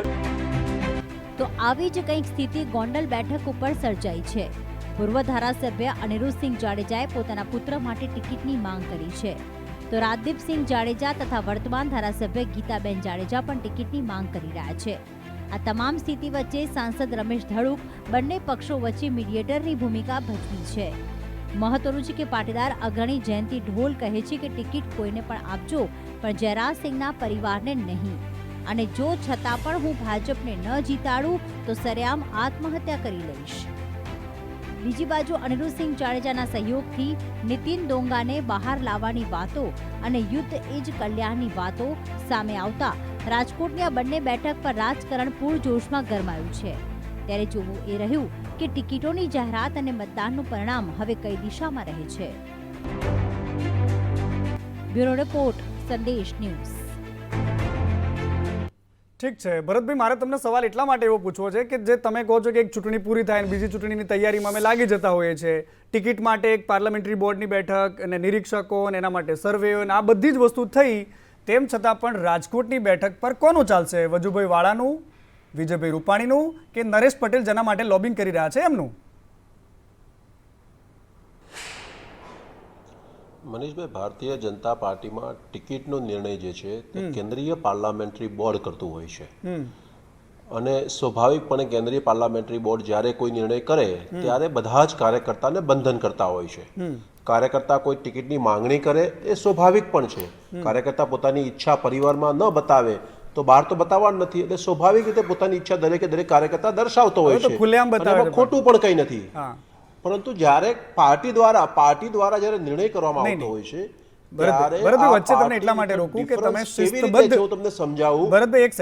તો આવી જ કંઈક સ્થિતિ ગોંડલ બેઠક ઉપર સર્જાઈ છે. પૂર્વ ધારાસભ્ય અનિરુદ્ધસિંહ જાડેજાએ પોતાના પુત્ર માટે ટિકિટની માંગ કરી છે. તો રાજદીપસિંહ જાડેજા તથા વર્તમાન ધારાસભ્ય ગીતાબેન જાડેજા પણ ટિકિટની માંગ કરી રહ્યા છે. આ તમામ સ્થિતિ વચ્ચે સાંસદ રમેશ ધડુક બંને પક્ષો વચ્ચે મીડિયેટરની ભૂમિકા ભજવી છે. મહત્વનું છે કે પાટીદાર અગ્રણી જયંતિ ઢોલ કહે છે કે ટિકિટ કોઈને પણ આપજો, પણ જયરાજસિંહના પરિવારને નહીં, અને જો છતાં પણ હું ભાજપને ન જીતાડું તો સરેઆમ આત્મહત્યા કરી લઈશ. બીજી બાજુ અનિરુદ્ધસિંહ જાડેજાના સહયોગથી નીતિન ડોંગાને બહાર લાવવાની વાતો અને યુદ્ધ એ જ કલ્યાણની વાતો સામે આવતા રાજકોટની આ બંને બેઠક પર રાજકારણ પૂરજોશમાં ગરમાયું છે. ત્યારે જોવું એ રહ્યું કે ટિકિટોની જાહેરાત અને મતદાનનું પરિણામ હવે કઈ દિશામાં રહે છે. બ્યુરો રિપોર્ટ, સંદેશ ન્યૂઝ. ઠીક છે ભરતભાઈ, મારે તમને સવાલ એટલા માટે એવો પૂછવો છે કે જે તમે કહો છો કે એક ચૂંટણી પૂરી થાય અને બીજી ચૂંટણીની તૈયારીમાં અમે લાગી જતા હોઈએ છીએ. ટિકિટ માટે એક પાર્લામેન્ટરી બોર્ડની બેઠક અને નિરીક્ષકો અને એના માટે સર્વે અને આ બધી જ વસ્તુ થઈ, તેમ છતાં પણ રાજકોટની બેઠક પર કોનું ચાલશે? વજુભાઈ વાળાનું, વિજયભાઈ રૂપાણીનું, કે નરેશ પટેલ જેના માટે લોબિંગ કરી રહ્યા છે એમનું? મનીષભાઈ, ભારતીય જનતા પાર્ટીમાં ટિકિટનો નિર્ણય જે છે તે કેન્દ્રીય પાર્લામેન્ટરી બોર્ડ કરતું હોય છે. અને સ્વાભાવિકપણે કેન્દ્રીય પાર્લામેન્ટરી બોર્ડ જ્યારે કોઈ નિર્ણય કરે ત્યારે બધા જ કાર્યકર્તાને બંધન કરતા હોય છે. કાર્યકર્તા કોઈ ટિકિટની માંગણી કરે એ સ્વાભાવિક પણ છે. કાર્યકર્તા પોતાની ઈચ્છા પરિવારમાં ન બતાવે તો બહાર તો બતાવવાનું નથી, એટલે સ્વાભાવિક રીતે પોતાની ઈચ્છા દરેક કાર્યકર્તા દર્શાવતો હોય છે. ખોટું પણ કંઈ નથી. પરંતુ જ્યારે પાર્ટી દ્વારા જ્યારે નિર્ણય કરવામાં આવતો હોય છે ભરતભાઈ, વચ્ચે તમને એટલા માટે રોકું કે તમે શિસ્તબદ્ધ, હું તમને સમજાવું. ભરતભાઈ એક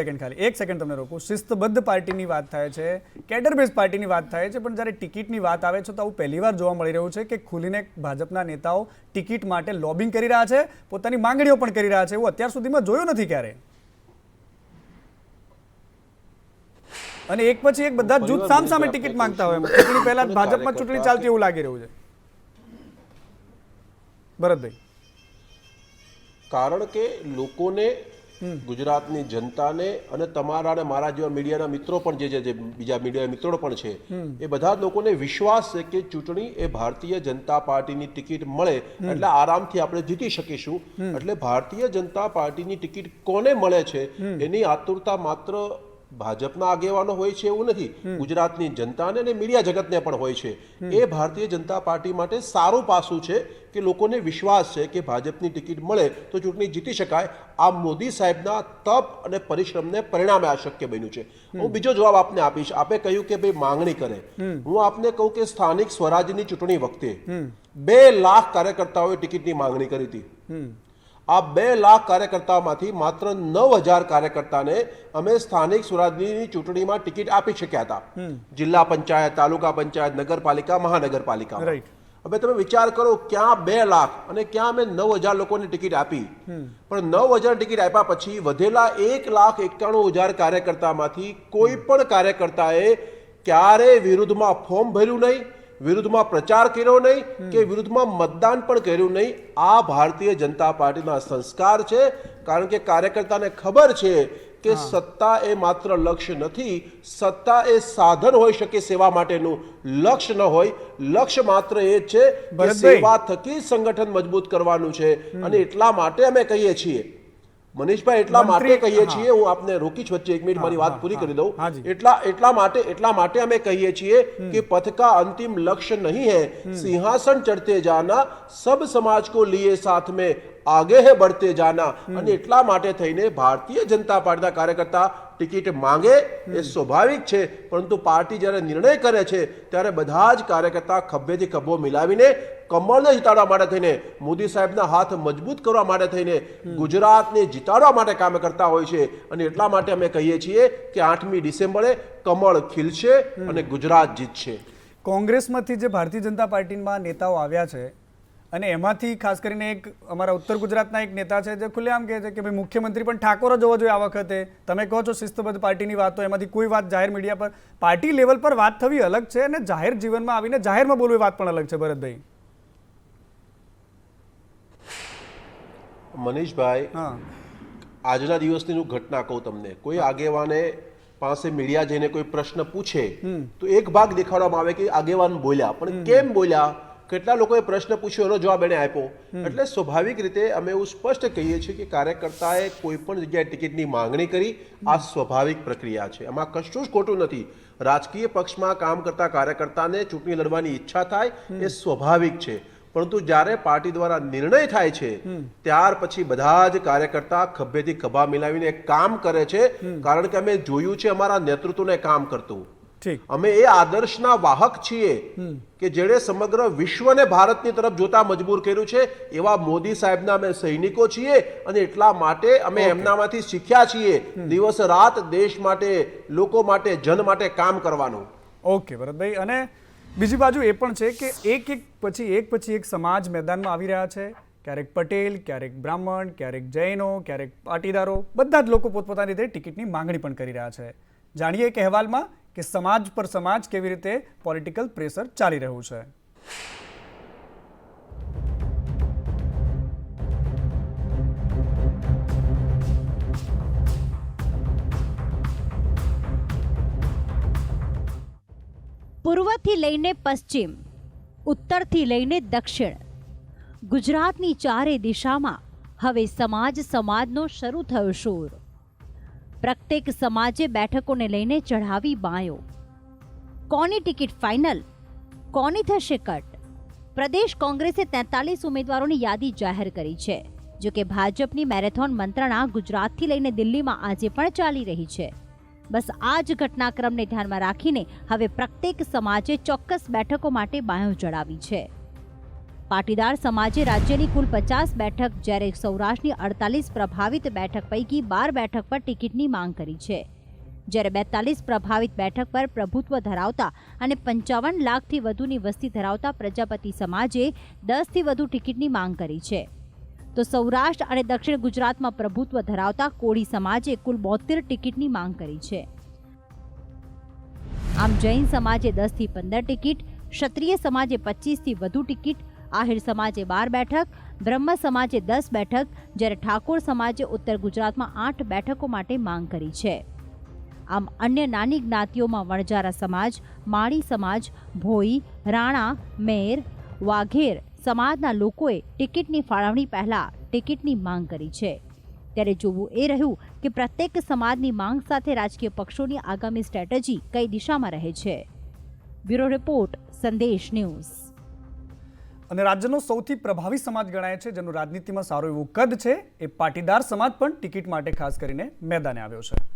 સેકન્ડ તમને રોકું. શિસ્તબદ્ધ પાર્ટીની વાત થાય છે, કેડર બેઝ પાર્ટીની વાત થાય છે, પણ જ્યારે ટિકિટની વાત આવે છે તો આવું પહેલીવાર જોવા મળી રહ્યું છે કે ખુલીને ભાજપના નેતાઓ ટિકિટ માટે લોબિંગ કરી રહ્યા છે, પોતાની માંગણીઓ પણ કરી રહ્યા છે. એવું અત્યાર સુધીમાં જોયું નથી ક્યારે. અને એક પછી એક બધા જૂથ સામસામે ટિકિટ માંગતા હોય. ચૂંટણી પહેલા ભાજપમાં ચૂંટણી ચાલતી એવું લાગી રહ્યું છે. ભરતભાઈ, કારણ કે લોકોને, ગુજરાતની જનતાને અને તમારા અને મારા જેવા મીડિયાના મિત્રો પણ જે બીજા મીડિયા મિત્રો પણ છે, એ બધા લોકોને વિશ્વાસ છે કે ચૂંટણી એ ભારતીય જનતા પાર્ટીની ટિકિટ મળે એટલે આરામથી આપણે જીતી શકીશું. એટલે ભારતીય જનતા પાર્ટીની ટિકિટ કોને મળે છે એની આતુરતા માત્ર ભાજપના આગેવાનો હોય છે એવું નથી, ગુજરાતની જનતાને અને મીડિયા જગતને પણ હોય છે. એ ભારતીય જનતા પાર્ટી માટે સારું પાસું છે કે લોકોને વિશ્વાસ છે કે ભાજપની ટિકિટ મળે તો ચૂંટણી જીતી શકાય. આ મોદી સાહેબના તપ અને પરિશ્રમને પરિણામે આ શક્ય બન્યું છે. હું બીજો જવાબ આપને આપીશ. આપે કહ્યું કે ભાઈ માંગણી કરે. હું આપને કહું કે સ્થાનિક સ્વરાજ્યની ચૂંટણી વખતે 2 લાખ કાર્યકર્તાઓએ ટિકિટની માંગણી કરી હતી. આ 2 લાખ કાર્યકર્તાઓમાંથી માત્ર 9,000 કાર્યકર્તાને અમે સ્થાનિક સ્વરાજ્યની ચૂંટણીમાં ટિકિટ આપી શક્યા હતા. જિલ્લા પંચાયત, તાલુકા પંચાયત, નગરપાલિકા, મહાનગરપાલિકા. હવે તમે વિચાર કરો, ક્યાં 2 લાખ અને ક્યાં અમે 9,000 લોકોને ટિકિટ આપી. પણ 9,000 ટિકિટ આપ્યા પછી વધેલા 1,91,000 કાર્યકર્તામાંથી કોઈ પણ કાર્યકર્તાએ ક્યારે વિરુદ્ધમાં ફોર્મ ભર્યું નહીં, વિરુદ્ધમાં પ્રચાર કર્યો નહીં કે વિરુદ્ધમાં મતદાન પણ કર્યું નહીં. આ ભારતીય જનતા પાર્ટીના સંસ્કાર છે. કારણ કે કાર્યકર્તાને ખબર છે કે સત્તા એ માત્ર લક્ષ્ય નથી, સત્તા એ સાધન હોઈ શકે સેવા માટેનું, લક્ષ્ય ન હોય. લક્ષ્ય માત્ર એ જ છે કે સેવા થકી સંગઠન મજબૂત કરવાનું છે. અને એટલા માટે અમે કહીએ છીએ મનીષભાઈ એટલા માટે મંત્રી- કહીએ હા. છીએ, હું આપને રોકીશ વચ્ચે, એક મિનિટ મારી વાત હા, પૂરી હા, કરી દઉં. હાજી. એટલા માટે અમે કહીએ છીએ કે પथ का अंतिम लक्ष्य नहीं है सिंहासन चढ़ते जाना, सब समाज को लिए साथ में आगे है बढ़ते जाना. અને એટલા માટે થઈને ભારતીય જનતા પાર્ટીના કાર્યકર્તા ટિકિટ માંગે એ સ્વાભાવિક છે, પરંતુ પાર્ટી જ્યારે નિર્ણય કરે છે ત્યારે બધા જ કાર્યકર્તા ખભેથી ખભો મિલાવીને કમળને જીતાડવા માટે થઈને, મોદી સાહેબના હાથ મજબૂત કરવા માટે થઈને ગુજરાતને જીતાડવા માટે કામ કરતા હોય છે. અને એટલા માટે અમે કહીએ છીએ કે 8મી ડિસેમ્બરે કમળ ખીલશે અને ગુજરાત જીતશે. કોંગ્રેસમાંથી જે ભારતીય જનતા પાર્ટીમાં નેતાઓ આવ્યા છે અને એમાંથી ખાસ કરીને એક અમારા ઉત્તર ગુજરાતના એક નેતા છે જે ખુલ્લેઆમ કહે છે કે ભાઈ મુખ્યમંત્રી પણ ઠાકોર જ હોવો જોઈએ આ વખતે. તમે કહો છો શિસ્તબદ્ધ પાર્ટીની વાતો, એમાંથી કોઈ વાત જાહેર મીડિયા પર પાર્ટી લેવલ પર વાત થવી અલગ છે અને જાહેર જીવનમાં આવીને જાહેરમાં બોલવી વાત પણ અલગ છે. ભરતભાઈ, મનીષભાઈ, હા, આજના દિવસની હું ઘટના કહું તમને. કોઈ આગેવાને પાસે મીડિયા જઈને કોઈ પ્રશ્ન પૂછે તો એક ભાગ દેખાડવામાં આવે કે આગેવાન બોલ્યા, પણ કેમ બોલ્યા, કેટલા લોકોએ પ્રશ્ન પૂછ્યો એનો જવાબ એને આપ્યો. એટલે સ્વાભાવિક રીતે અમે એવું સ્પષ્ટ કહીએ છીએ કે કાર્યકર્તાએ કોઈ પણ જગ્યાએ ટિકિટની માંગણી કરી, આ સ્વાભાવિક પ્રક્રિયા છે, એમાં કશું જ ખોટું નથી. રાજકીય પક્ષમાં કામ કરતા કાર્યકર્તાને ચૂંટણી લડવાની ઈચ્છા થાય એ સ્વાભાવિક છે, પરંતુ જ્યારે પાર્ટી દ્વારા નિર્ણય થાય છે ત્યાર પછી બધા જ કાર્યકર્તા ખભેથી ખભા મિલાવીને કામ કરે છે. કારણ કે અમે જોયું છે અમારા નેતૃત્વને કામ કરતું. ઠીક. અમે એ આદર્શના વાહક છીએ કે જેણે સમગ્ર વિશ્વને ભારતની તરફ જોતા મજબૂર કર્યું છે. એવા મોદી સાહેબના અમે સૈનિકો છીએ અને એટલા માટે અમે એમનામાંથી શીખ્યા છીએ દિવસ રાત દેશ માટે, લોકો માટે, જન માટે કામ કરવાનું. ઓકે ભરતભાઈ, અને બીજી બાજુ એ પણ છે કે એક પછી એક સમાજ મેદાનમાં આવી રહ્યા છે. ક્યારેક પટેલ, ક્યારેક બ્રાહ્મણ, ક્યારેક જૈનો, ક્યારેક પાટીદારો, બધા જ લોકો પોતપોતાની રીતે ટિકિટની માંગણી પણ કરી રહ્યા છે. જાણીએ એક અહેવાલમાં કે સમાજ પર સમાજ કેવી રીતે પોલિટિકલ પ્રેશર ચાલી રહ્યું છે. પૂર્વથી લઈને પશ્ચિમ, ઉત્તરથી લઈને દક્ષિણ, ગુજરાતની ચારે દિશામાં હવે સમાજનો શરૂ થયો શોર. પ્રત્યેક સમાજે બેઠકોને લઈને ચઢાવી બાયો. કોની ટિકિટ ફાઇનલ, કોની થશે કટ? પ્રદેશ કોંગ્રેસે 43 ઉમેદવારોની યાદી જાહેર કરી છે. જો કે ભાજપની મેરેથોન મંત્રણા ગુજરાતથી લઈને દિલ્હીમાં આજે પણ ચાલી રહી છે. બસ આ જ ઘટનાક્રમને ધ્યાનમાં રાખીને હવે પ્રત્યેક સમાજે ચોક્કસ બેઠકો માટે બાયો ચડાવી છે. પાટીદાર સમાજે રાજ્યની કુલ 50 બેઠક, જ્યારે સૌરાષ્ટ્રની 48 પ્રભાવિત બેઠક પૈકી 12 બેઠક પર ટિકિટની માંગ કરી છે. જ્યારે 42 પ્રભાવિત બેઠક પર પ્રભુત્વ ધરાવતા અને 55 લાખથી વધુની વસ્તી ધરાવતા પ્રજાપતિ સમાજે 10થી વધુ ટિકિટની માંગ કરી છે. તો સૌરાષ્ટ્ર અને દક્ષિણ ગુજરાતમાં પ્રભુત્વ ધરાવતા કોળી સમાજે કુલ 72 ટિકિટની માંગ કરી છે. આમ જૈન સમાજે 10થી 15 ટિકિટ, ક્ષત્રિય સમાજે 25થી વધુ ટિકિટ, આહિર સમાજે 12 બેઠક, બ્રહ્મ સમાજે 10 બેઠક, જ્યારે ઠાકોર સમાજે ઉત્તર ગુજરાતમાં 8 બેઠકો માટે માંગ કરી છે. આમ અન્ય નાની જ્ઞાતિઓમાં વણજારા સમાજ, માળી સમાજ, ભોઈ, રાણા, મેર, વાઘેર સમાજના લોકોએ ટિકિટની ફાળવણી પહેલા ટિકિટની માંગ કરી છે. ત્યારે જોવું એ રહ્યું કે પ્રત્યેક સમાજની માંગ સાથે રાજકીય પક્ષોની આગામી સ્ટ્રેટેજી કઈ દિશામાં રહે છે. બ્યુરો રિપોર્ટ, સંદેશ ન્યૂઝ. અને રાજ્યનો સૌથી પ્રભાવી સમાજ ગણાય છે, જેનું રાજનીતિમાં સારું એવું કદ છે, એ પાટીદાર સમાજ પણ ટિકિટ માટે ખાસ કરીને મેદાને આવ્યો છે.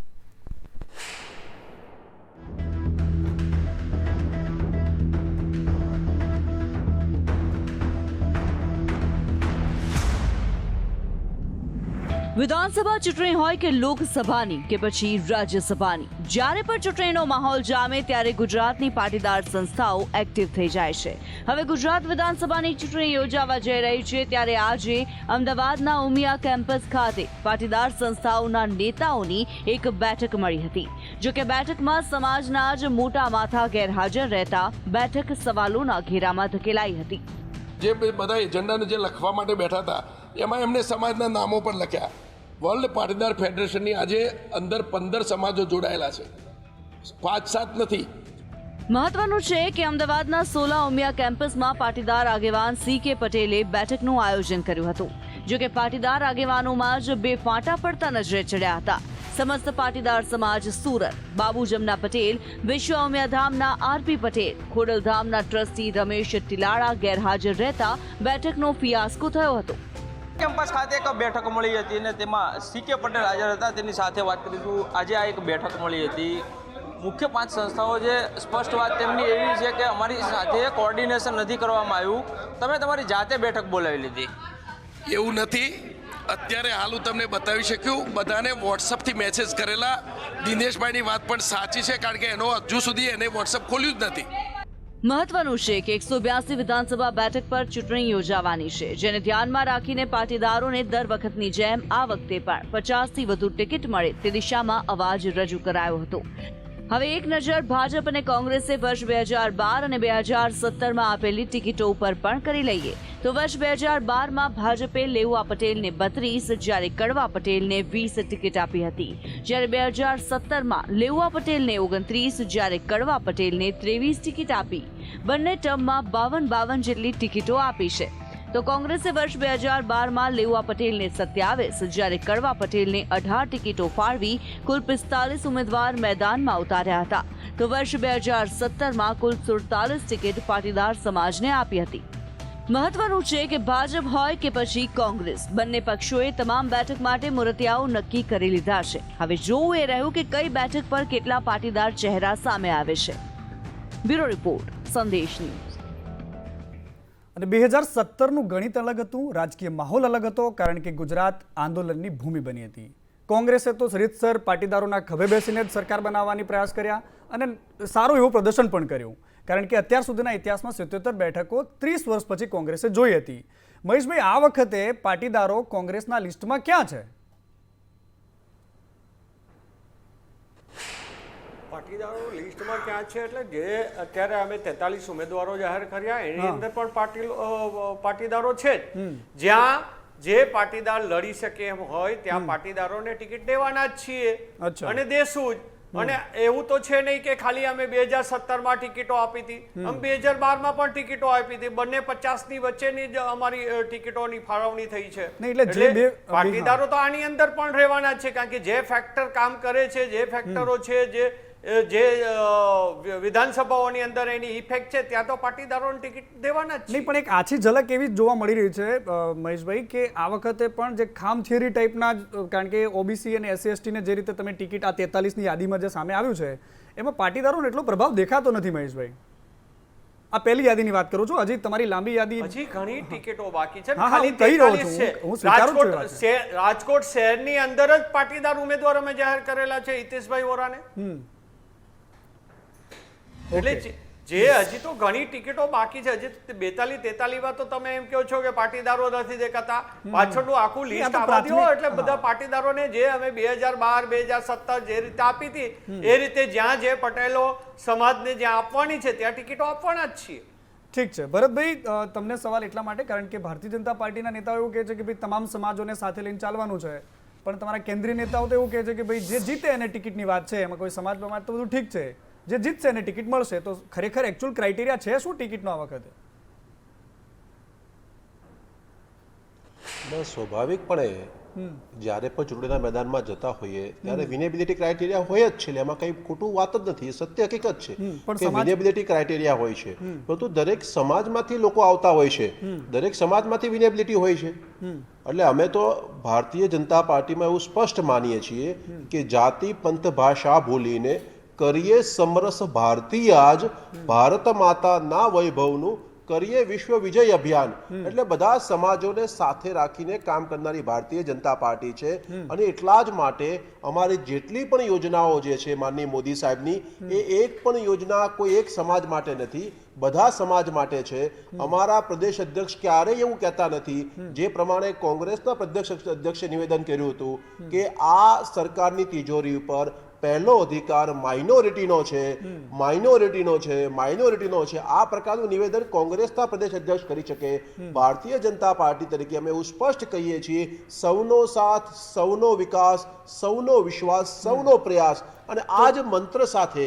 વિધાનસભા ચૂંટણી હોય કે લોકસભાની કે પછી રાજ્યસભાની, જ્યારે પણ ચૂંટણીનો માહોલ જામે ત્યારે ગુજરાતની પાટીદાર સંસ્થાઓ એક્ટિવ થઈ જાય છે. હવે ગુજરાત વિધાનસભાની ચૂંટણી યોજાવા જઈ રહી છે, ત્યારે આજે અમદાવાદના ઉમિયા કેમ્પસ ખાતે પાટીદાર સંસ્થાઓના નેતાઓની એક બેઠક મળી હતી. જો કે બેઠકમાં સમાજના જ મોટા માથા ગેરહાજર રહેતા બેઠક સવાલોના ઘેરામાં ધકેલાઈ હતી. જે બધા એજન્ડાને જે લખવા માટે બેઠા હતા એમાં એમને સમાજના નામો પણ લખ્યા. વર્લ્ડ પાટીદાર ફેડરેશનની આજે અંદર 15 સમાજો જોડાયેલા છે, 5-7 નથી. મહત્વનું છે કે અમદાવાદના 16 ઉમિયા કેમ્પસમાં પાટીદાર આગેવાન CK પટેલે બેઠકનું આયોજન કર્યું હતું. જો કે પાટીદાર આગેવાનોમાં જ બે ફાંટા પડતા નજરે ચડ્યા હતા. સમસ્ત પાટીદાર સમાજ સુરત, બાબુ જમના પટેલ, વિશ્વ ઉમિયા ધામના આરપી પટેલ, ખોડલધામના ટ્રસ્ટી રમેશ ટિલાળા ગેરહાજર રહેતા બેઠકનો ફિયાસ્કો થયો હતો. કેમ્પસ ખાતે એક બેઠક મળી હતી અને તેમાં સીકે પટેલ હાજર હતા. તેની સાથે વાત કરીશું. આજે આ એક બેઠક મળી હતી. મુખ્ય 5 સંસ્થાઓ જે સ્પષ્ટ વાત તેમની એવી છે કે અમારી સાથે કોર્ડિનેશન નથી કરવામાં આવ્યું. તમે તમારી જાતે બેઠક બોલાવી લીધી. એવું નથી. અત્યારે હાલ હું તમને બતાવી શક્યું. બધાને વોટ્સઅપથી મેસેજ કરેલા. દિનેશભાઈની વાત પણ સાચી છે, કારણ કે એનો હજુ સુધી એને વોટ્સઅપ ખોલ્યું જ નથી. મહત્વનું છે કે 182 વિધાનસભા બેઠક પર ચૂંટણી યોજાવાની છે, જેને ધ્યાનમાં રાખીને પાટીદારોને દર વખતની જેમ આ વખતે પણ 50થી વધુ ટિકિટ મળે તે દિશામાં અવાજ રજૂ કરાયો હતો. હવે એક નજર ભાજપ અને કોંગ્રેસે વર્ષ 2012 અને 2017માં આપેલી ટિકિટો ઉપર પણ કરી લઈએ તો વર્ષ 2012માં ભાજપે લેઉવા પટેલને 32 જ્યારે કડવા પટેલને 20 ટિકિટ આપી હતી, જ્યારે 2017માં લેઉવા પટેલને 29 જ્યારે કડવા પટેલને 23 ટિકિટ આપી. બંને ટર્મમાં 52 જેટલી ટિકિટો આપી છે. તો કોંગ્રેસે વર્ષ 2012માં લેઉવા પટેલને 27 જ્યારે કડવા પટેલને 18 ટિકિટો ફાળવી કુલ 45 ઉમેદવાર મેદાનમાં ઉતાર્યા હતા. તો વર્ષ 2017માં કુલ 47 ટિકિટ પાટીદાર સમાજને આપી હતી. મહત્વનું છે કે ભાજપ હોય કે પછી કોંગ્રેસ, બંને પક્ષોએ તમામ બેઠક માટે મૂર્તિયાઓ નક્કી કરી લીધા છે. હવે જોવું એ રહ્યું કે કઈ બેઠક પર કેટલા પાટીદાર ચહેરા સામે આવે છે. બ્યુરો રિપોર્ટ, સંદેશ ન્યૂઝ. અને 2017નું ગણિત અલગ હતું, રાજકીય માહોલ અલગ હતો, કારણ કે ગુજરાત આંદોલનની ભૂમિ બની હતી. કોંગ્રેસે તો રીતસર પાટીદારોના ખભે બેસીને જ સરકાર બનાવવાની પ્રયાસ કર્યા અને સારું એવું પ્રદર્શન પણ કર્યું, કારણ કે અત્યાર સુધીના ઇતિહાસમાં 77 બેઠકો 30 વર્ષ પછી કોંગ્રેસે જોઈ હતી. મહેશભાઈ, આ વખતે પાટીદારો કોંગ્રેસના લિસ્ટમાં ક્યાં છે? પાટીદારો લિસ્ટમાં ક્યાં છે એટલે જે અત્યારે અમે 43 ઉમેદવારો જાહેર કર્યા એની અંદર પણ પાટીદારો છે જ. જ્યાં જે પાટીદાર લડી શકે એમ હોય ત્યાં પાટીદારોને ટિકિટ દેવાના જ છીએ અને દેશું જ. અને એવું તો છે નહીં કે ખાલી અમે 2017માં ટિકિટો આપી હતી, અમે 2012માં પણ ટિકિટો આપી હતી. બંને 50ની વચ્ચેની જ અમારી ટિકિટોની ફાળવણી થઈ છે. એટલે પાટીદારો તો આની અંદર પણ રહેવાના જ છે, કારણ કે જે ફેક્ટર કામ કરે છે, જે ફેક્ટરો છે, જે વિધાનસભાઓની અંદર એની ઇફેક્ટ છે, ત્યાં તો પાટીદારોને ટિકિટ દેવાના જ. નહીં, પણ એક આછી ઝલક એવી જ જોવા મળી રહી છે મહેશભાઈ કે આ વખતે પણ જે ખામ થિયરી ટાઈપના, કારણ કે ઓબીસી અને એસસી એસટીને જે રીતે તમે ટિકિટ આ 43ની યાદીમાં જે સામે આવ્યું છે એમાં પાટીદારોનો એટલો પ્રભાવ દેખાતો નથી. મહેશભાઈ, આ પહેલી યાદીની વાત કરું છું, હજી તમારી લાંબી યાદી, હજી ઘણી ટિકિટો બાકી છે. ખાલી કહી રહ્યો છું. રાજકોટ શહેરની અંદર જ પાટીદાર ઉમેદવાર અમે જાહેર કરેલા છે, હિતેશભાઈ વોરાને. એટલે જે હજી તો ઘણી ટિકિટો બાકી છે. હજી 42-43માં તો તમે એમ કહો છો કે પાટીદારો નથી દેખાતા. પાછળનું આખું લિસ્ટ આપી દો એટલે બધા પાટીદારોને જે અમે 2012, 2017 જે રીતે આપી હતી એ રીતે જ્યાં જે પટેલો સમાજને જ્યાં આપવાની છે ત્યાં ટિકિટો આપવાના જ છીએ. ઠીક છે ભરતભાઈ, તમને સવાલ એટલા માટે કારણ કે ભારતીય જનતા પાર્ટીના નેતાઓ એવું કહે છે કે ભાઈ તમામ સમાજોને સાથે લઈને ચાલવાનું છે, પણ તમારા કેન્દ્રીય નેતાઓ તો એવું કહે છે કે ભાઈ જે જીતે એને ટિકિટની વાત છે, એમાં કોઈ સમાજ પ્રમાણે તો બધું ઠીક છે, જે જીતશે એને ટિકિટ મળશે. તો ખરેખર એકચ્યુઅલ ક્રાઇટેરિયા છે શું ટિકિટનો આ વખતે? બસ સ્વાભાવિકપણે જ્યારે પણ ચૂંટણીના મેદાનમાં જતા હોઈએ ત્યારે વિનેબિલિટી ક્રાઇટેરિયા હોય જ છે. એમાં કંઈ ખોટું વાત જ નથી, સત્ય હકીકત છે કે વિનેબિલિટી ક્રાઇટેરિયા હોય છે. પરંતુ દરેક સમાજમાંથી લોકો આવતા હોય છે, દરેક સમાજમાંથી વિનેબિલિટી હોય છે. એટલે અમે તો ભારતીય જનતા પાર્ટીમાં એવું સ્પષ્ટ માનીએ છીએ કે જાતિ પંથ ભાષા ભૂલીને કરીએ સમરસ ભારતીય આજ, ભારત માતાના વૈભવનું કરીએ વિશ્વ વિજય અભિયાન. એટલે બધા સમાજોને સાથે રાખીને કામ કરનારી ભારતીય જનતા પાર્ટી છે. અને એટલા જ માટે અમારી જેટલી પણ યોજનાઓ જે છે માનનીય મોદી સાહેબની, એ એક પણ યોજના કોઈ એક સમાજ માટે નથી, બધા સમાજ માટે છે. અમારા પ્રદેશ અધ્યક્ષ ક્યારેય એવું કહેતા નથી, જે પ્રમાણે કોંગ્રેસના પ્રદેશ અધ્યક્ષે નિવેદન કર્યું હતું કે આ સરકારની તિજોરી ઉપર પહેલો અધિકાર માઇનોરિટીનો છે, માઇનોરિટીનો છે, માઇનોરિટીનો છે. આ પ્રકારનું નિવેદન કોંગ્રેસના પ્રદેશ અધ્યક્ષ કરી શકે. ભારતીય જનતા પાર્ટી તરીકે અમે એવું સ્પષ્ટ કહીએ છીએ, સૌનો સાથ, સૌનો વિકાસ, સૌનો વિશ્વાસ, સૌનો પ્રયાસ. અને આ જ મંત્ર સાથે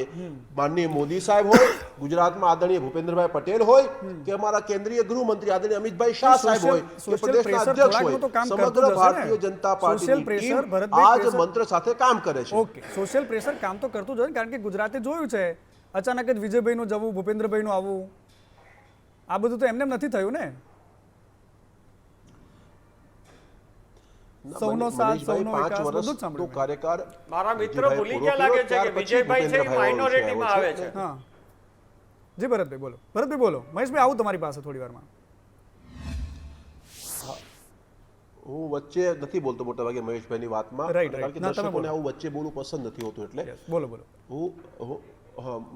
માનનીય મોદી સાહેબ હોય, ગુજરાતમાં આદરણીય ભૂપેન્દ્રભાઈ પટેલ હોય કે અમારા કેન્દ્રીય ગૃહમંત્રી આદરણીય અમિતભાઈ શાહ સાહેબ હોય કે પ્રદેશના અધ્યક્ષ હોય, સમગ્ર ભારતીય જનતા પાર્ટીની ટીમ આ જ મંત્ર સાથે કામ કરે છે. ઓકે, સોશિયલ પ્રેશર કામ તો કરતું જ હોય ને, કારણ કે ગુજરાતે જોયું છે અચાનક જ વિજયભાઈનું જવું, ભૂપેન્દ્રભાઈનું આવવું, આ બધું તો એમને નથી થયું ને. સૌનો સાથ, સૌનો વિકાસ, બધું જ સાંભળ્યું. કાર્યકાળ મારા મિત્ર ભૂલી ગયા લાગે છે કે વિજયભાઈ છે એ માઇનોરિટીમાં આવે છે. હા જી ભરતભાઈ બોલો. ભરતભાઈ બોલો. મહેશભાઈ આવું તમારી પાસે થોડી વારમાં. હું વચ્ચે નથી બોલતો મોટા ભાગે મહેશભાઈની વાતમાં, કારણ કે દર્શકોને આવું વચ્ચે બોલવું પસંદ નથી હોતું. એટલે બોલો બોલો. હું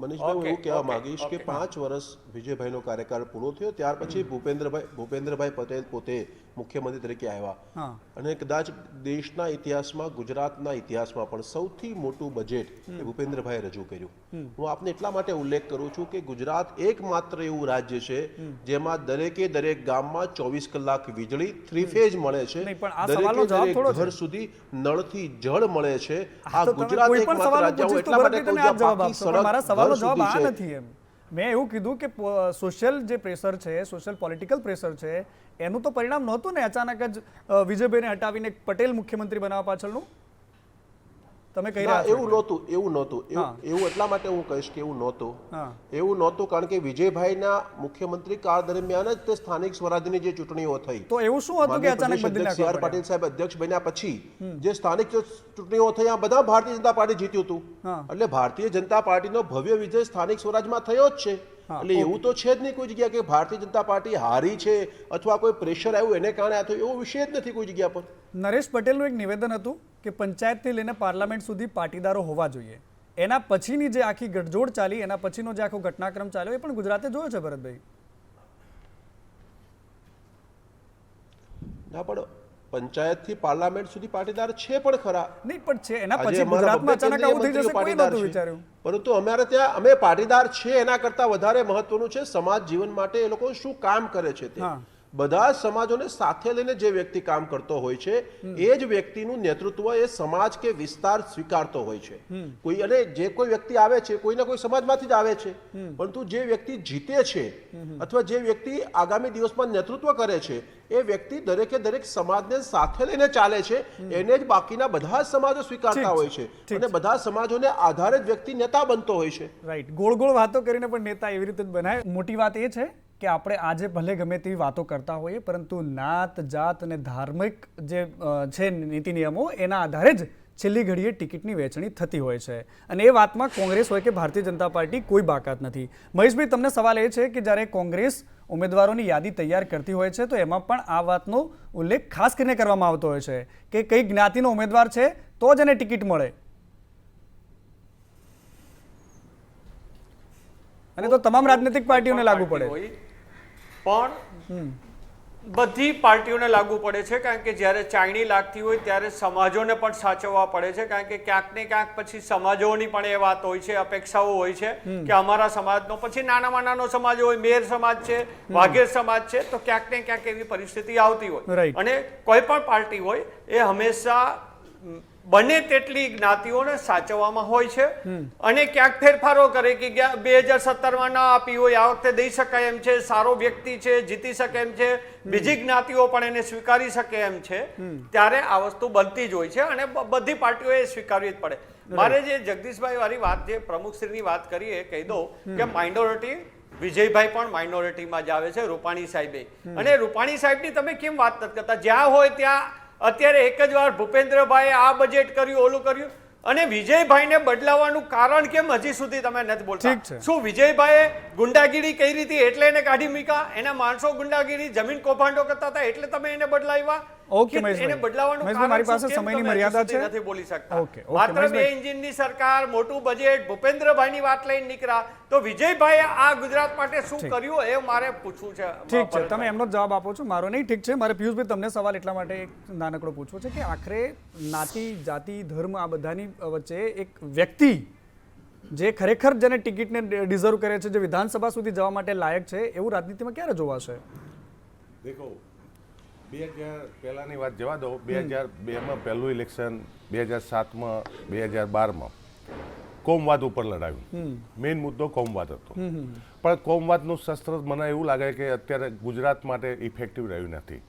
મનીષભાઈ હું એવું કહેવા માંગીશ કે 5 વર્ષ વિજયભાઈનો કાર્યકાળ પૂરો થયો, ત્યાર પછી ભૂપેન્દ્રભાઈ પટેલ પોતે મુખ્યમંત્રી તરીકે આવ્યા અને કદાચ દેશના ઇતિહાસમાં, ગુજરાતના ઇતિહાસમાં પણ સૌથી મોટું બજેટ એ ભૂપેન્દ્રભાઈએ રજૂ કર્યું. હું આપને એટલા માટે ઉલ્લેખ કરું છું કે ગુજરાત એકમાત્ર એવું રાજ્ય છે જેમાં દરેકે દરેક ગામમાં 24 કલાક વીજળી 3 ફેઝ મળે છે, દરેકે દરેક ઘર સુધી નળથી જળ મળે છે. આ ગુજરાત એકમાત્ર રાજ્ય, હું એટલા માટે કહું છું બાકી સડક મારા સવાલનો જવાબ આ નથી. એમ મેં એવું કીધું કે સોશિયલ જે પ્રેશર છે, સોશિયલ પોલિટિકલ પ્રેશર છે, એનું તો પરિણામ નહોતું ને અચાનક જ વિજયભાઈને હટાવીને પટેલ મુખ્યમંત્રી બનાવવા પાછળનું. તમે કહી રહ્યા છો એવું નહોતું. એવું એટલા માટે હું કહીશ કે એવું નહોતું કારણ કે વિજયભાઈના મુખ્યમંત્રી કાળ દરમિયાન જ તે સ્થાનિક સ્વરાજ્યની જે ચૂંટણીઓ થઈ, તો એવું શું હતું કે અચાનક બદલી નાખ્યા? સી આર પાટીલ સાહેબ અધ્યક્ષ બન્યા પછી જે સ્થાનિક ચૂંટણીઓ થઈ આ બધા ભારતીય જનતા પાર્ટી જીત્યું હતું. એટલે ભારતીય જનતા પાર્ટીનો ભવ્ય વિજય સ્થાનિક સ્વરાજમાં થયો જ છે. એટલે એવું તો છે જ નહીં કોઈ જગ્યા કે ભારતીય જનતા પાર્ટી હારી છે અથવા કોઈ પ્રેશર આવ્યું એને કારણે આ થયું, એવો વિષય જ નથી કોઈ જગ્યા પર. નરેશ પટેલનું એક નિવેદન હતું કે પંચાયતથી લઈને પાર્લામેન્ટ સુધી પાટીદારો હોવા જોઈએ. એના પછીની જે આખી ગઠજોડ ચાલી, એના પછીનો જે આખો ઘટનાક્રમ ચાલ્યો, એ પણ ગુજરાતે જોયો છે ભરતભાઈ. ના પણ પંચાયતથી પાર્લામેન્ટ સુધી પાટીદાર છે પણ ખરા. નહીં પણ છે, એના પછી ગુજરાતમાં અચાનક આવું થઈ જશે કોઈ નહોતું વિચાર્યું. પરંતુ અમારે ત્યાં અમે પાટીદાર છે એના કરતા વધારે મહત્વનું છે સમાજ જીવન માટે એ લોકો શું કામ કરે છે તે. બધા સમાજોને સાથે લઈને જે વ્યક્તિ કામ કરતો હોય છે એ જ વ્યક્તિનું નેતૃત્વ એ સમાજ કે વિસ્તાર સ્વીકારતો હોય છે. કોઈ અને જે કોઈ વ્યક્તિ આવે છે કોઈને કોઈ સમાજમાંથી જ આવે છે, પરંતુ જે વ્યક્તિ જીતે છે અથવા જે વ્યક્તિ આગામી દિવસમાં નેતૃત્વ કરે છે એ વ્યક્તિ દરેકે દરેક સમાજને સાથે લઈને ચાલે છે, એને જ બાકીના બધા સમાજો સ્વીકારતા હોય છે અને બધા સમાજોને આધારે જ વ્યક્તિ નેતા બનતો હોય છે. રાઈટ. ગોળ ગોળ વાતો કરીને પણ નેતા એવી રીતે જ બનાય. મોટી વાત એ છે કે આપણે આજે ભલે ગમે તેવી વાતો કરતા હોઈએ, પરંતુ નાત જાત અને ધાર્મિક જે છે નીતિ નિયમો એના આધારે જ છેલ્લી ઘડીએ ટિકિટની વહેંચણી થતી હોય છે. અને એ વાતમાં કોંગ્રેસ હોય કે ભારતીય જનતા પાર્ટી કોઈ બાકાત નથી. મહેશભાઈ, તમને સવાલ એ છે કે જ્યારે કોંગ્રેસ ઉમેદવારોની યાદી તૈયાર કરતી હોય છે તો એમાં પણ આ વાતનો ઉલ્લેખ ખાસ કરીને કરવામાં આવતો હોય છે કે કઈ જ્ઞાતિનો ઉમેદવાર છે તો જ એને ટિકિટ મળે. અને તો તમામ રાજનૈતિક પાર્ટીઓને લાગુ પડે. પણ બધી પાર્ટીઓને લાગુ પડે છે, કારણ કે જ્યારે ચાયણી લાગતી હોય ત્યારે સમાજોને પણ સાચવવા પડે છે, કારણ કે ક્યાંક ને ક્યાંક પછી સમાજોની પણ એ વાત હોય છે, અપેક્ષાઓ હોય છે કે અમારા સમાજનો પછી નાનામાં નાનો સમાજ હોય, મેર સમાજ છે, વાઘેર સમાજ છે, તો ક્યાંક ને ક્યાંક એવી પરિસ્થિતિ આવતી હોય. અને કોઈ પણ પાર્ટી હોય એ હંમેશા બને તેટલી જ્ઞાતિઓને સાચવવામાં હોય છે અને ક્યાંક ફેરફારો કરે કે 2017માં ના આપી હોય, આ વખતે દઈ શકાય એમ છે, સારો વ્યક્તિ છે, જીતી શકે એમ છે, બીજી જ્ઞાતિઓ પણ એને સ્વીકારી શકે એમ છે, ત્યારે આ વસ્તુ બનતી જ હોય છે અને બધી પાર્ટીઓએ સ્વીકારવી જ પડે. મારે જે જગદીશભાઈ વાળી વાત, જે પ્રમુખશ્રીની વાત કરી એ કહી દઉં કે માઇનોરિટી વિજયભાઈ પણ માઇનોરિટીમાં જ આવે છે, રૂપાણી સાહેબે. અને રૂપાણી સાહેબની તમે કેમ વાત નથી કરતા? જ્યાં હોય ત્યાં અત્યારે એક જ વાર ભૂપેન્દ્રભાઈએ આ બજેટ કર્યું, ઓલું કર્યું, અને વિજયભાઈને બદલાવાનું કારણ કેમ હજી સુધી તમે નથી બોલતા? શું વિજયભાઈએ ગુંડાગીરી કરી હતી એટલે એને કાઢી મૂક્યા? એના માણસો ગુંડાગીરી, જમીન કૌભાંડો કરતા હતા એટલે તમે એને બદલાવ્યા? ઓકે મહેશભાઈ, એને બદલાવાનું કારણ મારી પાસે સમયની મર્યાદા છે, નથી બોલી શકતા. માત્ર 2 એન્જિનની સરકાર, મોટું બજેટ, ભૂપેન્દ્રભાઈની વાત લઈને નીકળ્યા, તો વિજયભાઈએ આ ગુજરાત માટે શું કર્યું એ મારે પૂછવું છે. ઠીક છે, તમે એમનો જવાબ આપો છો, મારો નહીં. ઠીક છે, મારે પિયુષભાઈ તમને સવાલ એટલા માટે એક નાનકડો પૂછવો છે કે આખરે નાતી, જાતિ, ધર્મ આ બધાની વચ્ચે એક વ્યક્તિ જે ખરેખર જેને ટિકિટને ડિઝર્વ કરે છે, જે વિધાનસભા સુધી જવા માટે લાયક છે, એવું રાજનીતિમાં ક્યારે જોવાશે? દેખો, 2000 પહેલાની વાત જવા દો. 2002માં પહેલું ઇલેક્શન, 2007માં, 2012માં કોમવાદ ઉપર લડાયું. મેઇન મુદ્દો કોમવાદ હતો. પણ કોમવાદનું શસ્ત્ર મને એવું લાગે કે અત્યારે ગુજરાત માટે ઇફેક્ટિવ રહ્યું નથી.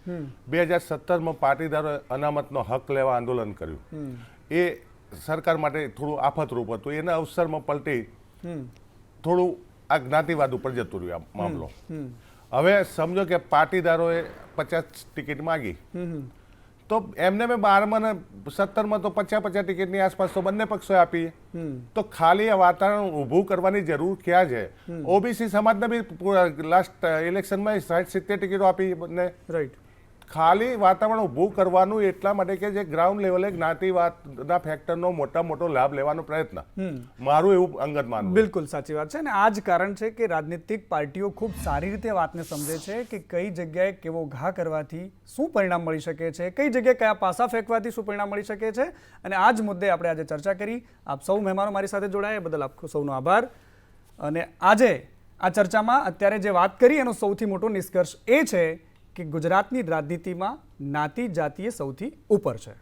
2017માં પાટીદારોએ અનામતનો હક લેવા આંદોલન કર્યું. એ સરકાર માટે થોડું આફતરૂપ હતું. એના અવસરમાં પલટી થોડું આ જ્ઞાતિવાદ ઉપર જતું રહ્યું આ મામલો. હવે સમજો કે પાટીદારોએ 50 ટિકિટ માગી, તો એમને મેં 12માં ને 17માં તો 50 ટિકિટની આસપાસ તો બંને પક્ષોએ આપી. તો ખાલી આ વાતાવરણ ઊભું કરવાની જરૂર ક્યાં છે? ઓબીસી સમાજને બી લાસ્ટ ઇલેક્શનમાં 60-70 ટિકિટો આપી બંને. રાઈટ. ખાલી વાતાવરણ ઊભું કરવાનું એટલા માટે કે જે ગ્રાઉન્ડ લેવલે જ્ઞાતિવાદના ફેક્ટરનો મોટો લાભ લેવાનો પ્રયત્ન, મારું એવું અંગત માનવું. બિલકુલ સાચી વાત છે. અને આ જ કારણ છે કે રાજનીતિક પાર્ટીઓ ખૂબ સારી રીતે વાતને સમજે છે કે કઈ જગ્યાએ કેવો ઘા કરવાથી શું પરિણામ મળી શકે છે, કઈ જગ્યાએ કયા પાસા ફેંકવાથી શું પરિણામ મળી શકે છે. અને આ જ મુદ્દે આપણે આજે ચર્ચા કરી. આપ સૌ મહેમાનો મારી સાથે જોડાયા એ બદલ આપ સૌનો આભાર. અને આજે આ ચર્ચામાં અત્યારે જે વાત કરી એનો સૌથી મોટો નિષ્કર્ષ એ છે કે ગુજરાતની રાજનીતિમાં જ્ઞાતિ જાતિ એ સૌથી ઉપર છે.